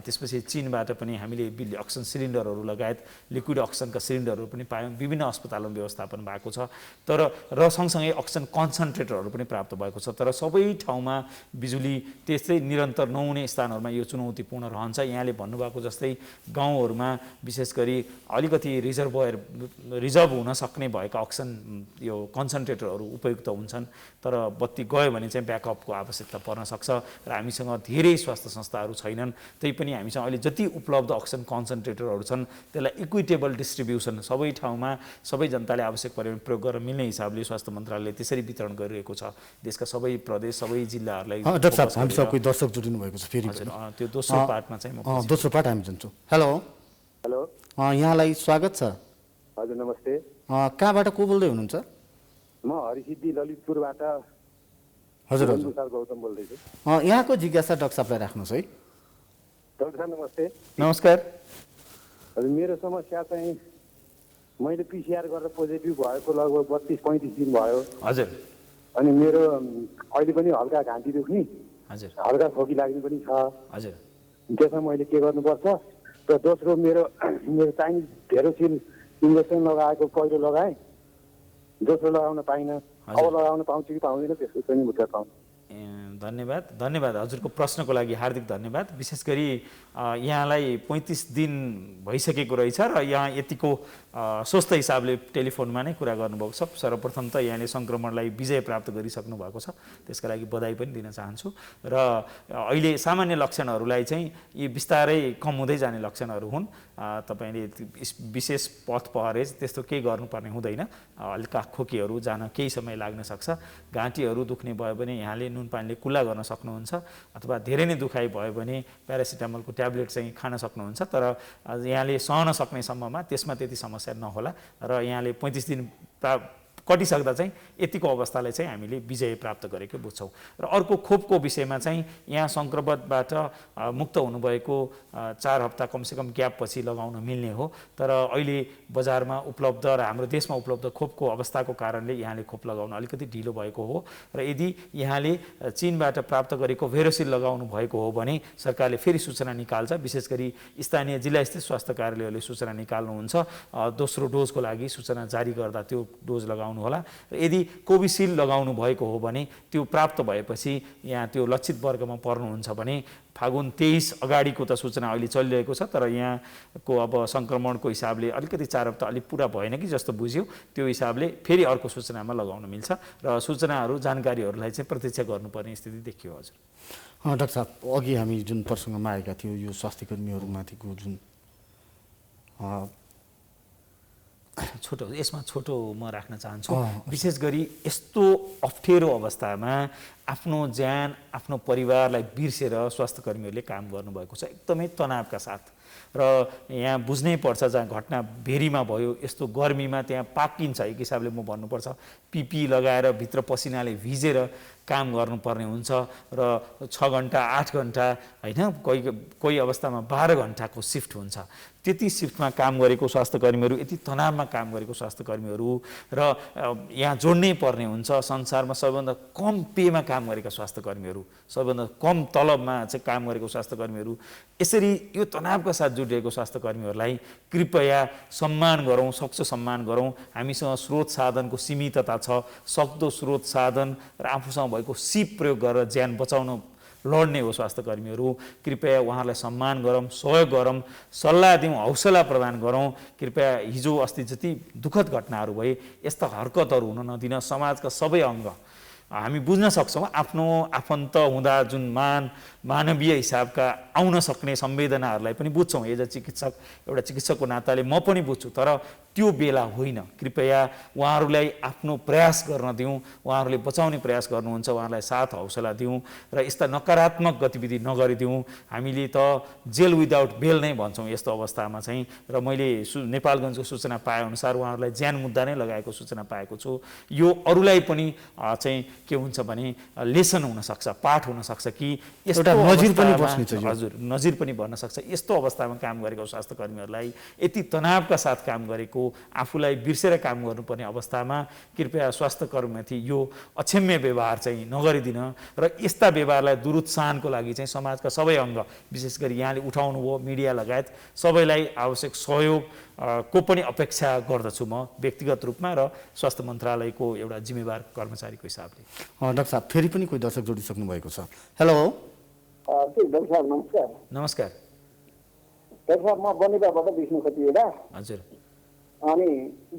त्यसपछि चीनबाट पनि हामीले अक्सिजन सिलिन्डरहरू लगायत लिक्विड अक्सिजनका सिलिन्डरहरू पनि पायौँ। विभिन्न अस्पतालमा व्यवस्थापन भएको छ र सँगसँगै अक्सिजन कन्सन्ट्रेटरहरू पनि प्राप्त भएको छ। तर सबै ठाउँमा बिजुली त्यस्तै निरन्तर नहुने स्थानहरूमा यो चुनौतीपूर्ण रहन्छ। यहाँले भन्नुभएको जस्तै गाउँहरूमा विशेष गरी अलिकति रिजर्भ हुन सक्ने भएका अक्सिजन यो कन्सन्ट्रेटरहरू उपयुक्त हुन्छन्, तर बत्ती गयो भने चाहिँ ब्याकअपको आवश्यकता पर्न सक्छ र हामीसँग धेरै स्वास्थ्य संस्थाहरू छैनन्। त्यही पनि हामीसँग अहिले जति उपलब्ध अक्सिजन कन्सन्ट्रेटरहरू छन् त्यसलाई इक्विटेबल डिस्ट्रिब्युसन सबै ठाउँमा सबै जनताले आवश्यक पऱ्यो भने प्रयोग गर्न मिल्ने हिसाबले स्वास्थ्य मन्त्रालयले त्यसरी वितरण गरिरहेको छ। देशका सबै प्रदेश, सबै जिल्लाहरूलाई। डाक्टर साहब, हामीसँग कोही दर्शक जोडिनु भएको छ फेरि? त्यो दोस्रो पार्टमा चाहिँ म दोस्रो पार्ट हामी जान्छौँ। हेलो, यहाँलाई स्वागत छ। हजुर नमस्ते। कहाँबाट को बोल्दै हुनुहुन्छ? म हरिसिद्धि ललितपुरबाट हजुर गौतम बोल्दैछु। यहाँको जिज्ञासा डाक्टर साहबलाई राख्नुहोस् है। डाक्टर साहब नमस्ते। नमस्कार। हजुर, मेरो समस्या चाहिँ मैले पिसिआर गरेर पोजिटिभ भएको लगभग 32-35 दिन भयो। हजुर। अनि मेरो अहिले पनि हल्का घाँटी दुख्ने, हजुर, हल्का खोकी लाग्ने पनि छ। हजुर। त्यसमा मैले के गर्नुपर्छ? र दोस्रो, मेरो चाहिने धेरोसिल इन्जेक्सन लगाएको पहिलो लगाएँ, दोस्रो लगाउन पाइनँ, अब लगाउन पाउँछु कि पाउँदैन त्यसको पनि उत्तर पाउनु। धन्यवाद हजुरको प्रश्नको लागि हार्दिक धन्यवाद। विशेष गरी यहाँलाई 35 दिन भइसकेको रहेछ र यहाँ यतिको स्वस्थ हिसाबले टेलिफोनमा नै कुरा गर्नुभएको छ। सर्वप्रथम त यहाँले सङ्क्रमणलाई विजय प्राप्त गरिसक्नु भएको छ, त्यसका लागि बधाई पनि दिन चाहन्छु। र अहिले सामान्य लक्षणहरूलाई चाहिँ यी बिस्तारै कम हुँदै जाने लक्षणहरू हुन्। तपाईँले विशेष पथ पहरेज त्यस्तो केही गर्नुपर्ने हुँदैन। हल्का खोकीहरू जान केही समय लाग्न सक्छ। घाँटीहरू दुख्ने भयो भने यहाँले नुन पानीले कुल्ला गर्न सक्नुहुन्छ, अथवा धेरै नै दुखाइ भयो भने प्यारासिटामलको ट्याब्लेट चाहिँ खान सक्नुहुन्छ। तर यहाँले सहन सक्ने सम्ममा त्यसमा त्यति समस्या नहोला र यहाँले 35 दिन कटिसक्दा चाहिँ यतिको अवस्थालाई चाहिँ हामीले विजय प्राप्त गरेको बुझ्छौँ। र अर्को खोपको विषयमा चाहिँ यहाँ सङ्क्रमणबाट मुक्त हुनुभएको 4 हप्ता कमसेकम ग्यापपछि लगाउन मिल्ने हो। तर अहिले बजारमा उपलब्ध र हाम्रो देशमा उपलब्ध खोपको अवस्थाको कारणले यहाँले खोप लगाउन अलिकति ढिलो भएको हो। र यदि यहाँले चीनबाट प्राप्त गरेको भेरोसिल लगाउनु भएको हो भने सरकारले फेरि सूचना निकाल्छ। विशेष गरी स्थानीय जिल्लास्थित स्वास्थ्य कार्यालयहरूले सूचना निकाल्नुहुन्छ। दोस्रो डोजको लागि सूचना जारी गर्दा त्यो डोज लगाउनु होला। र यदि कोभिसिल्ड लगाउनु भएको हो भने त्यो प्राप्त भएपछि यहाँ त्यो लक्षित वर्गमा पर्नुहुन्छ भने फागुन 23 अगाडिको त सूचना अहिले चलिरहेको छ। तर यहाँको अब सङ्क्रमणको हिसाबले अलिकति 4 हप्ता अलिक पुरा भएन कि जस्तो बुझ्यो, त्यो हिसाबले फेरि अर्को सूचनामा लगाउन मिल्छ र सूचनाहरू जानकारीहरूलाई चाहिँ प्रतीक्षा गर्नुपर्ने स्थिति देखियो। हजुर डाक्टर साहब, अघि हामी जुन प्रसङ्गमा आएका थियौँ यो स्वास्थ्य कर्मीहरूमाथिको जुन यसमा छोटो म राख्न चाहन्छु। विशेष गरी यस्तो अप्ठ्यारो अवस्थामा आफ्नो ज्यान आफ्नो परिवारलाई बिर्सेर स्वास्थ्य कर्मीहरूले काम गर्नुभएको छ, एकदमै तनावका साथ। र यहाँ बुझ्नै पर्छ, जहाँ घटना भेरीमा भयो यस्तो गर्मीमा त्यहाँ पाकिन्छ, एक हिसाबले म भन्नुपर्छ पिपी लगाएर भित्र पसिनाले भिजेर काम गर्नुपर्ने हुन्छ र 6 घन्टा 8 घन्टा होइन, कोही अवस्थामा 12 घन्टाको सिफ्ट हुन्छ। त्यति सिफ्टमा काम गरेको स्वास्थ्य कर्मीहरू, यति तनावमा काम गरेको स्वास्थ्य कर्मीहरू र यहाँ जोड्नै पर्ने हुन्छ संसारमा सबैभन्दा कम पेमा काम गरेका स्वास्थ्य कर्मीहरू, सबैभन्दा कम तलबमा चाहिँ काम गरेको स्वास्थ्य कर्मीहरू, यसरी यो तनावका साथ जुडिरहेको स्वास्थ्य कर्मीहरूलाई कृपया सम्मान गरौँ, सक्छो सम्मान गरौँ। हामीसँग स्रोत साधनको सीमितता छ, सक्दो स्रोत साधन र आफूसँग भएको सिप प्रयोग गरेर ज्यान बचाउन लड्ने हो स्वास्थ्य कर्मीहरू। कृपया उहाँहरूलाई सम्मान गरौँ, सहयोग गरौँ, सल्लाह दिउँ, हौसला प्रदान गरौँ। कृपया हिजो अस्ति जति दुःखद घटनाहरू भए यस्ता हरकतहरू हुन नदिन। समाजका सबै अङ्ग हामी बुझ्न सक्छौँ, आफ्नो आफन्त हुँदा जुन मानवीय हिसाबका आउन सक्ने संवेदनाहरूलाई पनि बुझ्छौँ। एज अ चिकित्सक, एउटा चिकित्सकको नाताले म पनि बुझ्छु। तर त्यो बेला होइन। कृपया उहाँहरूलाई आफ्नो प्रयास गर्न दिउँ, उहाँहरूले बचाउने प्रयास गर्नुहुन्छ, उहाँहरूलाई साथ हौसला दिउँ र यस्ता नकारात्मक गतिविधि नगरिदिउँ। हामीले त जेल विदाउट बेल नै भन्छौँ यस्तो अवस्थामा चाहिँ। र मैले नेपालगञ्जको सूचना पाएअनुसार उहाँहरूलाई ज्यान मुद्दा नै लगाएको सूचना पाएको छु। यो अरूलाई पनि चाहिँ के हुन्छ भने लेसन हुनसक्छ, पाठ हुनसक्छ कि यस्तो नजिर पनि बस्नु छ। हजुर, नजिर पनि बन्न सक्छ। यस्तो अवस्थामा काम गरेको स्वास्थ्य कर्मीहरूलाई, यति तनावका साथ काम गरेको, आफूलाई बिर्सेर काम गर्नुपर्ने अवस्थामा कृपया स्वास्थ्य कर्मीमाथि यो अक्षम्य व्यवहार चाहिँ नगरिदिन। र यस्ता व्यवहारलाई दुरुत्साहनको लागि चाहिँ समाजका सबै अङ्ग, विशेष गरी यहाँले उठाउनु भयो मिडिया लगायत सबैलाई आवश्यक सहयोग को पनि अपेक्षा गर्दछु म व्यक्तिगत रूपमा र स्वास्थ्य मन्त्रालयको एउटा जिम्मेवार कर्मचारीको हिसाबले। डाक्टर साहब, फेरि पनि कोही दर्शक जोडिसक्नु भएको छ। हेलो डाक्टर साहब नमस्कार। नमस्कार डाक्टर साहब, म बनिपाबाट विष्णु खतिवटा। हजुर। अनि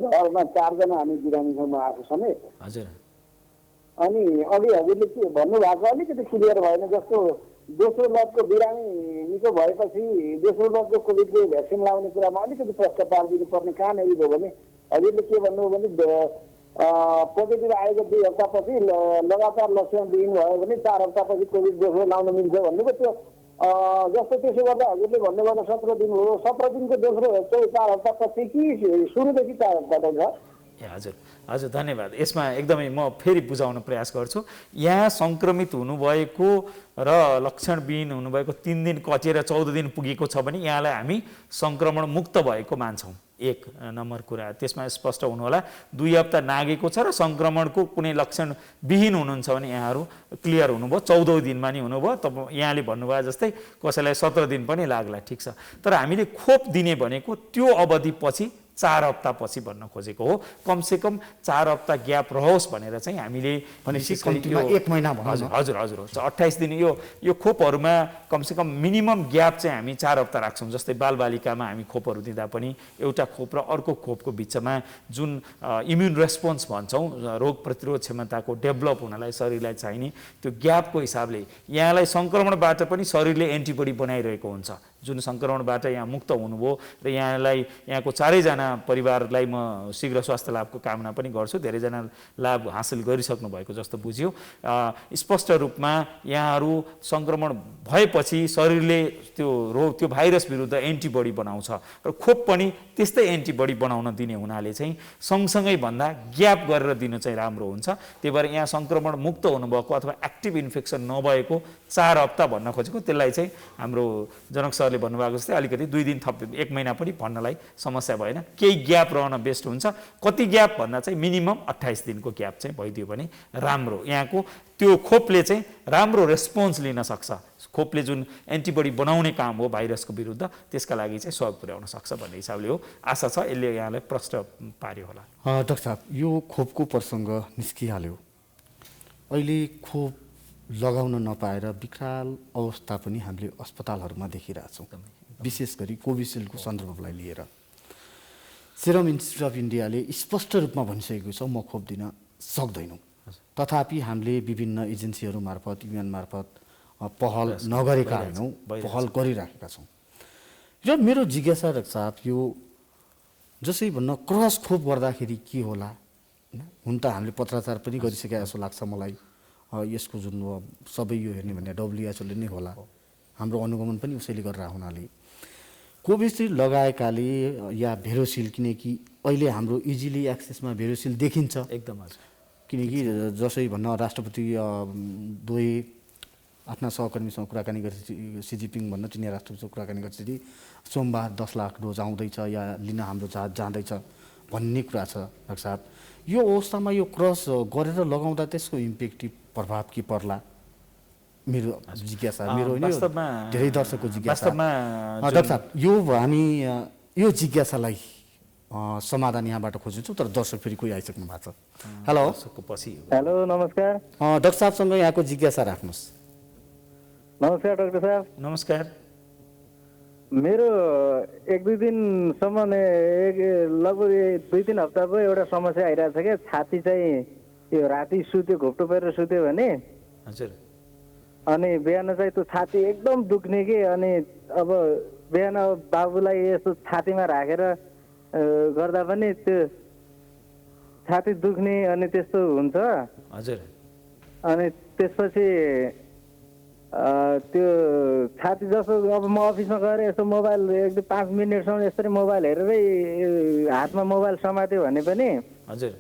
घरमा 4 जना हामी बिरामी छौँ, म आफू समेत। हजुर। अनि अघि हजुरले के भन्नुभएको अलिकति क्लियर भएन। जस्तो दोस्रो लटको बिरामी निको भएपछि दोस्रो लटको कोभिडको भ्याक्सिन लगाउने कुरामा अलिकति प्रश्न पारिदिनु पर्ने कहाँनिर हो भने हजुरले के भन्नुभयो भने पोजिटिभ आएको 2 हप्तापछि लगातार लक्षण दिनुभयो भने 4 हप्तापछि कोभिड दोस्रो लाउन मिल्छ भन्नुभयो। त्यो जस्तो त्यसो गर्दा हजुरले भन्नुभयो 17 दिन हो, 17 दिनको दोस्रो चाहिँ 4 हप्तापछि कि सुरुदेखि 4 हप्ता छ? हजुर हजुर, धन्यवाद। यसमा एकदमै म फेरि बुझाउन प्रयास गर्छु। यहाँ सङ्क्रमित हुनुभएको र लक्षणविहीन हुनुभएको 3 दिन कटिएर 14 दिन पुगेको छ भने यहाँलाई हामी सङ्क्रमण मुक्त भएको मान्छौँ। 1 नम्बर कुरा त्यसमा स्पष्ट हुनु होला। 2 हप्ता नागेको छ र सङ्क्रमणको कुनै लक्षण विहीन हुनुहुन्छ भने यहाँहरू क्लियर हुनुभयो, 14 दिनमा नि हुनुभयो। तपाईँ यहाँले भन्नुभयो जस्तै कसैलाई 17 दिन पनि लाग्ला, ठिक छ। तर हामीले खोप दिने भनेको त्यो अवधिपछि 4 हप्तापछि भन्न खोजेको हो। कमसेकम 4 हप्ता ग्याप रहोस् भनेर चाहिँ हामीले भनेपछि कम्तीमा 1 महिना भनौँ न। हजुर हजुर हजुर 28 दिन यो खोपहरूमा कमसेकम मिनिमम ग्याप चाहिँ हामी 4 हप्ता राख्छौँ। जस्तै बालबालिकामा हामी खोपहरू दिँदा पनि एउटा खोप र अर्को खोपको बिचमा जुन इम्युन रेस्पोन्स भन्छौँ, रोग प्रतिरोध क्षमताको डेभलप हुनलाई शरीरलाई चाहिने त्यो ग्यापको हिसाबले यहाँलाई सङ्क्रमणबाट पनि शरीरले एन्टिबडी बनाइरहेको हुन्छ। जुन सङ्क्रमणबाट यहाँ मुक्त हुनुभयो र यहाँको 4जना परिवारलाई म शीघ्र स्वास्थ्य लाभको कामना पनि गर्छु। धेरैजना लाभ हासिल गरिसक्नु भएको जस्तो बुझ्यो। स्पष्ट रूपमा यहाँहरू सङ्क्रमण भएपछि शरीरले त्यो भाइरस विरुद्ध एन्टिबडी बनाउँछ र खोप पनि त्यस्तै एन्टिबडी बनाउन दिने हुनाले चाहिँ सँगसँगै भन्दा ग्याप गरेर दिनु चाहिँ राम्रो हुन्छ। त्यही भएर यहाँ सङ्क्रमण मुक्त हुनुभएको अथवा एक्टिभ इन्फेक्सन नभएको 4 हप्ता भन्न खोजेको, त्यसलाई चाहिँ हाम्रो जनक सरले भन्नुभएको जस्तै अलिकति 2 दिन थप 1 महिना पनि भन्नलाई समस्या भएन। केही ग्याप रहन बेस्ट हुन्छ। कति ग्याप भन्दा चाहिँ मिनिमम 28 दिनको ग्याप चाहिँ भइदियो भने राम्रो। यहाँको त्यो खोपले चाहिँ राम्रो रेस्पोन्स लिन सक्छ। खोपले जुन एन्टिबडी बनाउने काम हो भाइरसको विरुद्ध, त्यसका लागि चाहिँ सहयोग पुर्याउन सक्छ भन्ने हिसाबले हो। आशा छ यसले यहाँलाई प्रश्न पार्यो होला। डाक्टर साहब, यो खोपको प्रसङ्ग निस्किहाल्यो। अहिले खोप लगाउन नपाएर विकराल अवस्था पनि हामीले अस्पतालहरूमा देखिरहेछौँ, विशेष गरी कोभिसिल्डको सन्दर्भलाई लिएर। सेरम इन्स्टिच्युट अफ इन्डियाले स्पष्ट रूपमा भनिसकेको छ म खोप दिन सक्दैनौँ। तथापि हामीले विभिन्न एजेन्सीहरू मार्फत, युएन मार्फत पहल नगरेका होइनौँ, पहल गरिराखेका छौँ। र मेरो जिज्ञासा डाक्टर साहब, यो जसै भन्न क्रस खोप गर्दाखेरि के होला? हुन त हामीले पत्राचार पनि गरिसकेका जस्तो लाग्छ मलाई। यसको जुन सबै यो हेर्ने भने WHO ले नै होला। हाम्रो अनुगमन पनि उसैले गरेर हुनाले कोभिसिल्ड लगाएकाले या भेरोसिल, किनकि अहिले हाम्रो इजिली एक्सेसमा भेरोसिल देखिन्छ एकदम हजुर। किनकि जसै भन्न राष्ट्रपति दुवै आफ्ना सहकर्मीसँग कुराकानी गरेपछि सी जिनपिङ भन्न चिनिया राष्ट्रपतिसँग कुराकानी गरेपछि सोमबार 10 लाख डोज आउँदैछ या लिन हाम्रो जहाज जाँदैछ भन्ने कुरा छ। डाक्टर साहब, यो अवस्थामा यो क्रस गरेर लगाउँदा त्यसको इम्पेक्टिभ प्रभाव के पर्ला? मेरो जिज्ञासा, मेरो होइन, धेरै दर्शकको जिज्ञासा। डाक्टर साहब, यो हामी यो जिज्ञासालाई समाधान यहाँबाट खोजिन्छौँ, तर दर्शक फेरि कोही आइसक्नु भएको छ। हेलो हेलो, नमस्कार। डाक्टर साहबसँग यहाँको जिज्ञासा राख्नुहोस्। नमस्कार डाक्टर साहब। नमस्कार। मेरो 1-2 दिनसम्म लगभग 2-3 हप्ता भयो एउटा समस्या आइरहेको छ क्या। छाती चाहिँ यो राति सुत्यो, घोप्टो परेर सुत्यो भने हजुर, अनि बिहान चाहिँ त्यो छाती एकदम दुख्ने कि। अनि अब बिहान बाबुलाई यस्तो छातीमा राखेर गर्दा पनि त्यो छाती दुख्ने अनि त्यस्तो हुन्छ। हजुर। अनि त्यसपछि त्यो छाती जस्तो अब म अफिसमा गएर यसो मोबाइल 1-5 मिनटसम्म यसरी मोबाइल हेरेरै हातमा मोबाइल समात्यो भने पनि हजुर,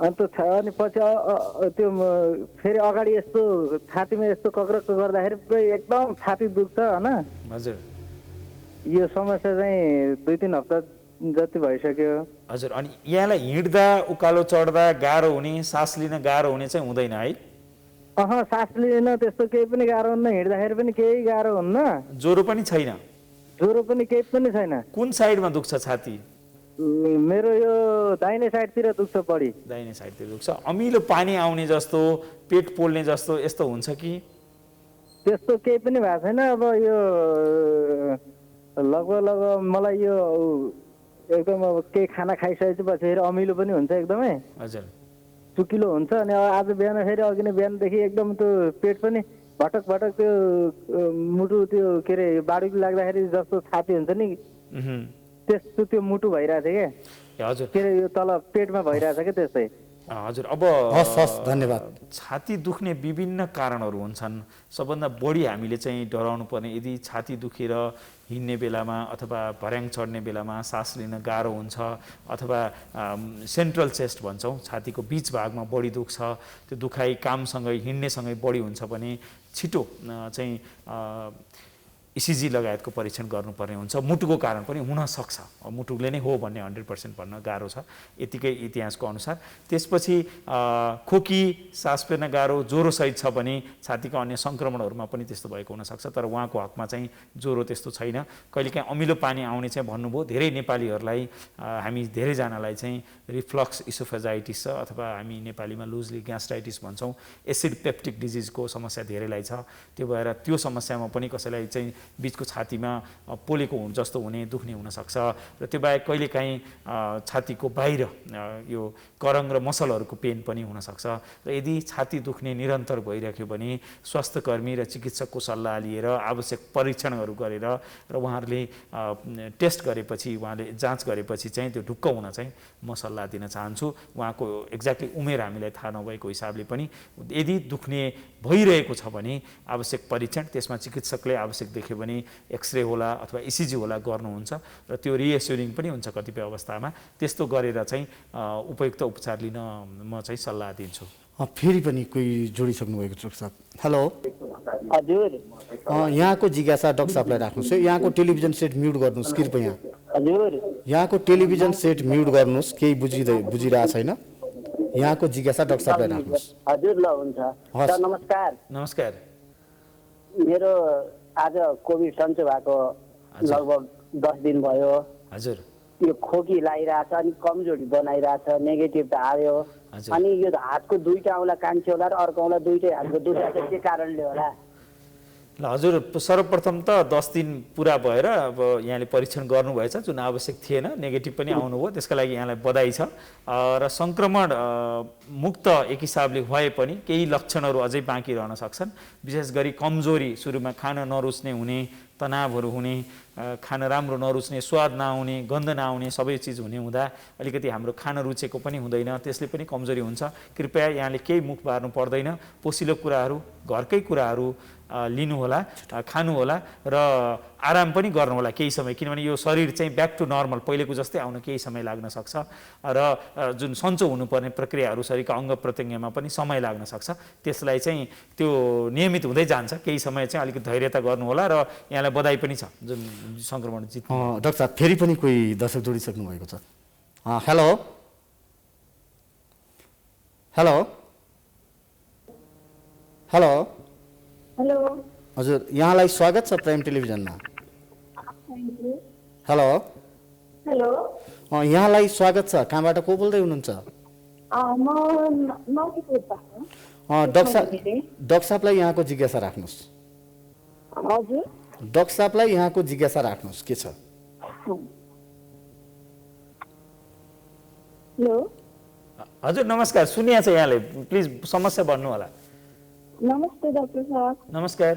अनि पछि त्यो फेरि अगाडि यस्तो छातीमा यस्तो कक्रक गर्दाखेरि पुरै एकदम छाती दुख्छ होइन। हजुर, यो समस्या चाहिँ 2-3 हप्ता जति भइसक्यो। हजुर। अनि यहाँलाई हिँड्दा उकालो चढ्दा गाह्रो हुने, सास लिन गाह्रो हुने चाहिँ हुँदैन है? सास लिन त्यस्तो केही पनि गाह्रो हुन्न, हिँड्दाखेरि पनि केही गाह्रो हुन्न, ज्वरो पनि छैन? ज्वरो पनि केही पनि छैन। कुन साइडमा दुख्छ छाती? मेरो यो दाहिने साइडतिर दुख्छ बढी। दाहिने साइडतिर दुख्छ। अमिलो पानी आउने जस्तो, पेट पोल्ने जस्तो यस्तो हुन्छ कि? त्यस्तो केही पनि भएको छैन। अब यो लगभग मलाई यो एकदम अब केही खाना खाइसकेपछि फेरि अमिलो पनि हुन्छ एकदमै। हजुर। चुकिलो हुन्छ। अनि आज बिहान फेरि अघि नै बिहानदेखि एकदम त्यो पेट पनि भटक भटक त्यो मुटु त्यो के अरे बाडुकी लाग्दाखेरि जस्तो छाती हुन्छ नि त्यस्तो त्यो मुटु भइरहेको थियो क्या। हजुर। के अरे यो तल पेटमा भइरहेछ क्या त्यस्तै। हजुर। अब हस्, धन्यवाद। छाती दुख्ने विभिन्न कारणहरू हुन्छन्। सबभन्दा बढी हामीले चाहिँ डराउनु पर्ने, यदि छाती दुखेर हिँड्ने बेलामा अथवा भर्याङ चढ्ने बेलामा सास लिन गाह्रो हुन्छ अथवा सेन्ट्रल चेस्ट भन्छौँ, छातीको बिच भागमा बढी दुख्छ, त्यो दुखाइ कामसँगै हिँड्नेसँगै बढी हुन्छ भने छिटो चाहिँ इसिजी लगायतको परीक्षण गर्नुपर्ने हुन्छ। मुटुको कारण पनि हुनसक्छ, मुटुले नै हो भन्ने 100% भन्न गाह्रो छ यतिकै इतिहासको अनुसार। त्यसपछि खोकी, सास फेर्न गाह्रो, ज्वरोसहित छ भने छातीका अन्य सङ्क्रमणहरूमा पनि त्यस्तो भएको हुनसक्छ। तर उहाँको हकमा चाहिँ ज्वरो त्यस्तो छैन। कहिलेकाहीँ अमिलो पानी आउने चाहिँ भन्नुभयो, धेरै नेपालीहरूलाई हामी धेरैजनालाई चाहिँ रिफ्लक्स इसोफेजाइटिस छ अथवा हामी नेपालीमा लुजली ग्यास्ट्राइटिस भन्छौँ, एसिड पेप्टिक डिजिजको समस्या धेरैलाई छ। त्यो भएर त्यो समस्यामा पनि कसैलाई चाहिँ बिचको छातीमा पोलेको जस्तो हुने, दुख्ने हुनसक्छ। र त्यो बाहेक कहिलेकाहीँ छातीको बाहिर यो करङ र मसलहरूको पेन पनि हुनसक्छ। र यदि छाती दुख्ने निरन्तर भइराख्यो भने स्वास्थ्यकर्मी र चिकित्सकको सल्लाह लिएर आवश्यक परीक्षणहरू गरेर र उहाँहरूले टेस्ट गरेपछि, उहाँले जाँच गरेपछि चाहिँ त्यो ढुक्क हुन चाहिँ म सल्लाह दिन चाहन्छु। उहाँको एक्ज्याक्टली उमेर हामीलाई थाहा नभएको हिसाबले पनि यदि दुख्ने भइरहेको छ भने आवश्यक परीक्षण, त्यसमा चिकित्सकले आवश्यक देख्यो भने एक्सरे होला अथवा इसिजी होला गर्नुहुन्छ र त्यो रिएस्योरिङ पनि हुन्छ कतिपय अवस्थामा। त्यस्तो गरेर चाहिँ उपयुक्त उपचार लिन म चाहिँ सल्लाह दिन्छु। फेरि पनि कोही जोडिसक्नु भएको छ साहब। हेलो हजुर। यहाँको जिज्ञासा डाक्टर साहबलाई राख्नुहोस् है। यहाँको टेलिभिजन सेट म्युट गर्नुहोस् कृपया। हजुर। यहाँको टेलिभिजन सेट म्युट गर्नुहोस्, केही बुझिरहेको छैन। यहाँको जिज्ञासा डाक्टर साहबलाई राख्नुहोस्। हजुर, ल हुन्छ। सर नमस्कार। नमस्कार। मेरो आज कोभिड सन्चो भएको लगभग 10 दिन भयो। हजुर। यो खोकी लागिरहेछ अनि कमजोरी बनाइरहेछ, नेगेटिभ त आयो। अनि यो हातको दुईटा औँला कान्छे होला र अर्को औँला दुईटै हातको दुईटा चाहिँ के कारणले होला? ल हजुर, सर्वप्रथम त 10 दिन पुरा भएर अब यहाँले परीक्षण गर्नुभएछ, जुन आवश्यक थिएन, नेगेटिभ पनि आउनुभयो, त्यसका लागि यहाँलाई बधाई छ। र सङ्क्रमण मुक्त एक हिसाबले भए पनि केही लक्षणहरू अझै बाँकी रहन सक्छन्। विशेष गरी कमजोरी, सुरुमा खान नरुच्ने हुने, तनावहरू हुने, खान राम्रो नरुच्ने, स्वाद नआउने, गन्ध नआउने, सबै चिज हुने हुँदा अलिकति हाम्रो खान रुचेको पनि हुँदैन, त्यसले पनि कमजोरी हुन्छ। कृपया यहाँले केही मुख बार्नु पर्दैन, पोसिलो कुराहरू, घरकै कुराहरू लिनुहोला, खानुहोला र आराम पनि गर्नुहोला केही समय, किनभने यो शरीर चाहिँ ब्याक टु नर्मल पहिलेको जस्तै आउन केही समय लाग्न सक्छ र जुन सन्चो हुनुपर्ने प्रक्रियाहरू शरीरका अङ्ग प्रत्यङ्गमा पनि समय लाग्न सक्छ। त्यसलाई चाहिँ त्यो नियमित हुँदै जान्छ, केही समय चाहिँ अलिकति धैर्यता गर्नुहोला र यहाँलाई बधाई पनि छ जुन सङ्क्रमण जित। डाक्टर साहब फेरि पनि कोही दर्शक जोडिसक्नु भएको छ। हेलो हेलो हेलो हेलो हजुर, यहाँलाई स्वागत छ प्राइम टेलिभिजनमा। हेलो हेलो यहाँलाई स्वागत छ। कहाँबाट को बोल्दै हुनुहुन्छ? डाक्टर साहबलाई यहाँको जिज्ञासा राख्नुहोस्। हजुर, डाक्टर साहबलाई यहाँको जिज्ञासा राख्नुहोस्, के छ? हेलो हजुर नमस्कार, सुनिया छ यहाँले, प्लिज समस्या भन्नु होला। नमस्ते डाक्टर साहब। नमस्कार।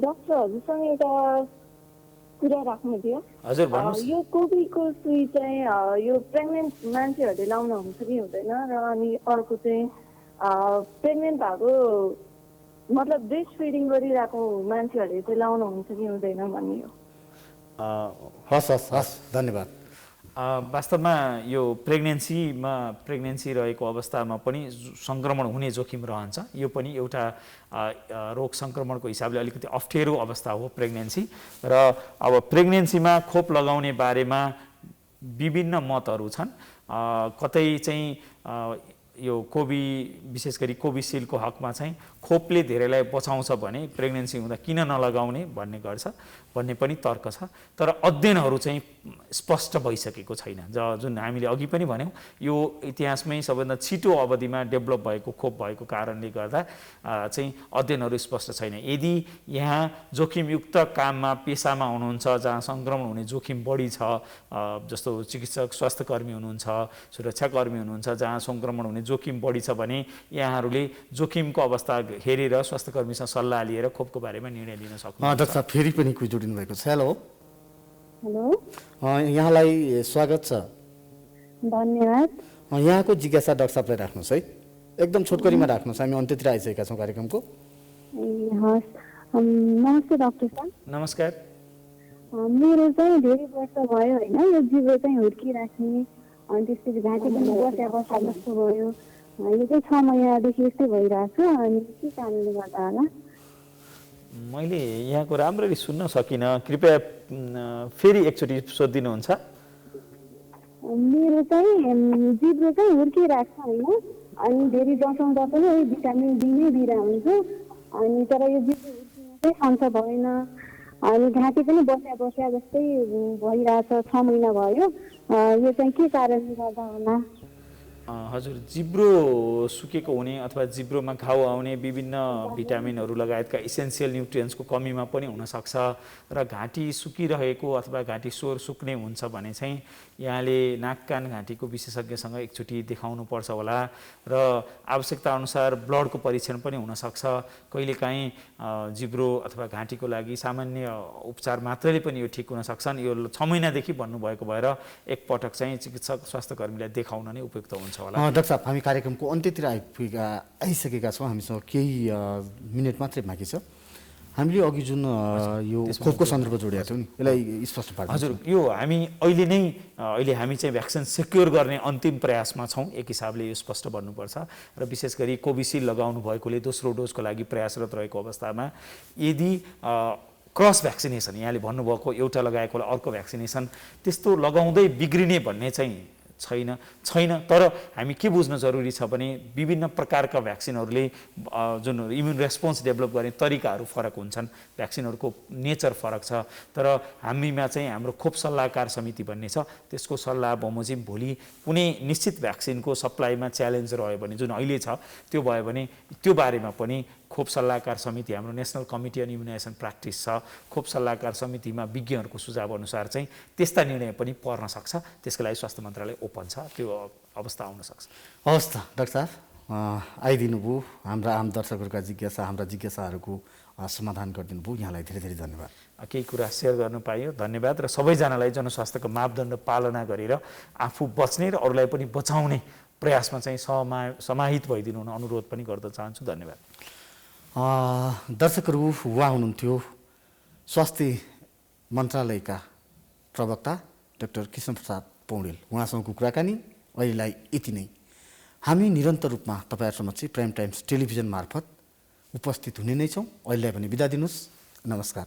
डाक्टर हजुरसँग एउटा कुरा राख्नु थियो। हजुर भन्नुहोस्। यो कोभिडको सुई चाहिँ यो प्रेग्नेन्ट मान्छेहरूले लाउनु हुन्छ कि हुँदैन? र अनि अर्को चाहिँ प्रेग्नेन्ट भएको मतलब ब्रेस्ट फिडिङ गरिरहेको मान्छेहरूले चाहिँ लाउनु हुन्छ कि हुँदैन भन्ने हो। हस् हस् हस्, धन्यवाद। वास्तवमा यो प्रेग्नेन्सी रहेको अवस्थामा पनि सङ्क्रमण हुने जोखिम रहन्छ। यो पनि एउटा रोग सङ्क्रमणको हिसाबले अलिकति अप्ठ्यारो अवस्था हो प्रेग्नेन्सी। र अब प्रेग्नेन्सीमा खोप लगाउने बारेमा विभिन्न मतहरू छन्। कतै चाहिँ यो विशेष गरी कोभिसिल्डको हकमा चाहिँ खोपले धेरैलाई बचाउँछ भने प्रेग्नेन्सी हुँदा किन नलगाउने भन्ने पनि तर्क छ। तर अध्ययनहरू चाहिँ स्पष्ट भइसकेको छैन। जुन हामीले अघि पनि भन्यौँ, यो इतिहासमै सबैभन्दा छिटो अवधिमा डेभलप भएको खोप भएको कारणले गर्दा चाहिँ अध्ययनहरू स्पष्ट छैन। यदि यहाँ जोखिमयुक्त काममा पेसामा हुनुहुन्छ, जहाँ सङ्क्रमण हुने जोखिम बढी छ, जस्तो चिकित्सक स्वास्थ्यकर्मी हुनुहुन्छ, सुरक्षाकर्मी हुनुहुन्छ, जहाँ सङ्क्रमण हुने जोखिम बढी छ भने यहाँहरूले जोखिमको अवस्था हेरेर स्वास्थ्यकर्मीसँग सल्लाह लिएर खोपको बारेमा निर्णय लिन सक्नुहुन्छ। डाक्टर साहब फेरि पनि कोही जोडिनु भएको छ। हेलो हेलो यहाँलाई स्वागत छ। धन्यवाद। यहाँको जिज्ञासा डाक्टर साहबलाई राख्नुहोस् है, एकदम छोटकरीमा राख्नुहोस्, हामी अन्त्यतिर आइसकेका छौँ कार्यक्रमको। हस्, नमस्ते डाक्टर साहब। नमस्कार। मेरो चाहिँ धेरै वर्ष भयो होइन, यो जिब्रो चाहिँ हुर्किराख्ने अनि त्यसपछि घाँटी पनि बस्या जस्तो भयो। यो चाहिँ 6 महिनादेखि यस्तै भइरहेको छ। अनि के कारणले गर्दा होला? मैले यहाँको राम्ररी सुन्न सकिनँ, कृपया फेरि एकचोटि सोधिदिनुहुन्छ। मेरो चाहिँ जिब्रो चाहिँ हुर्किरहेको छ होइन, अनि धेरै बसाउँदा पनि भिटामिन डी नै दिइरहेको हुन्छु, अनि तर यो जिब्रो हुर्किन चाहिँ सन्चो भएन, अनि घाँटी पनि बस्या जस्तै भइरहेछ, 6 महिना भयो। यो चाहिँ के कारणले गर्दा होला? हजुर, जिब्रो सुकेको हुने अथवा जिब्रोमा घाउ आउने विभिन्न भिटामिनहरू लगायतका इसेन्सियल न्युट्रियन्ट्सको कमीमा पनि हुनसक्छ र घाँटी सुकिरहेको अथवा घाँटी स्वर सुक्ने हुन्छ भने चाहिँ यहाँले नाक कान घाँटीको विशेषज्ञसँग एकचोटि देखाउनुपर्छ होला र आवश्यकता अनुसार ब्लडको परीक्षण पनि हुनसक्छ। कहिलेकाहीँ जिब्रो अथवा घाँटीको लागि सामान्य उपचार मात्रैले पनि यो ठिक हुन सक्छन्। यो 6 महिनादेखि भन्नुभएको भएर एकपटक चाहिँ चिकित्सक स्वास्थ्यकर्मीलाई देखाउन नै उपयुक्त हुन्छ होला। डाक्टर साहब, हामी कार्यक्रमको अन्त्यतिर आइसकेका छौँ। हामीसँग केही मिनट मात्रै बाँकी छ। हामीले अघि जुन यो खोपको सन्दर्भ जोडेका थियौँ नि, यसलाई स्पष्ट पार्नु। हजुर, यो अहिले हामी चाहिँ भ्याक्सिन सेक्योर गर्ने अन्तिम प्रयासमा छौँ। एक हिसाबले यो स्पष्ट भन्नुपर्छ र विशेष गरी कोभिसिल्ड लगाउनु भएकोले दोस्रो डोजको लागि प्रयासरत रहेको अवस्थामा यदि क्रस भ्याक्सिनेसन, यहाँले भन्नुभएको एउटा लगाएकोलाई अर्को भ्याक्सिनेसन त्यस्तो लगाउँदै बिग्रिने भन्ने चाहिँ छैन। तर हामी के बुझ्न जरुरी छ भने विभिन्न प्रकारका भ्याक्सिनहरूले जुन इम्युन रेस्पोन्स डेभलप गर्ने तरिकाहरू फरक हुन्छन्, भ्याक्सिनहरूको नेचर फरक छ। तर हामीमा चाहिँ हाम्रो खोप सल्लाहकार समिति भन्ने छ, त्यसको सल्लाह बमोजिम भोलि कुनै निश्चित भ्याक्सिनको सप्लाईमा च्यालेन्ज रह्यो भने, जुन अहिले छ त्यो भयो भने त्यो बारेमा पनि खोप सल्लाहकार समिति, हाम्रो national committee on immunization practice छ, खोप सल्लाहकार समितिमा विज्ञहरूको सुझाव अनुसार चाहिँ त्यस्ता निर्णय पनि पर्न सक्छ। त्यसको लागि स्वास्थ्य मन्त्रालय ओपन छ, त्यो अवस्था आउन सक्छ। हवस् त डाक्टर साहब, आइदिनु भयो, हाम्रा आम दर्शकहरूका जिज्ञासा, हाम्रा जिज्ञासाहरूको समाधान गरिदिनु भयो। यहाँलाई धेरै धेरै धन्यवाद। केही कुरा सेयर गर्नु पाइयो, धन्यवाद। र सबैजनालाई जनस्वास्थ्यको मापदण्ड पालना गरेर आफू बच्ने र अरूलाई पनि बचाउने प्रयासमा चाहिँ समाहित भइदिनु हुन अनुरोध पनि गर्न चाहन्छु। धन्यवाद। दर्शकहरू, उहाँ हुनुहुन्थ्यो स्वास्थ्य मन्त्रालयका प्रवक्ता डाक्टर कृष्णप्रसाद पौडेल। उहाँसँगको कुराकानी अहिलेलाई यति नै। हामी निरन्तर रूपमा तपाईहरु समक्ष प्राइम टाइम्स टेलिभिजन मार्फत उपस्थित हुने नै छौँ। अहिलेलाई भने बिदा दिनुहोस्। नमस्कार।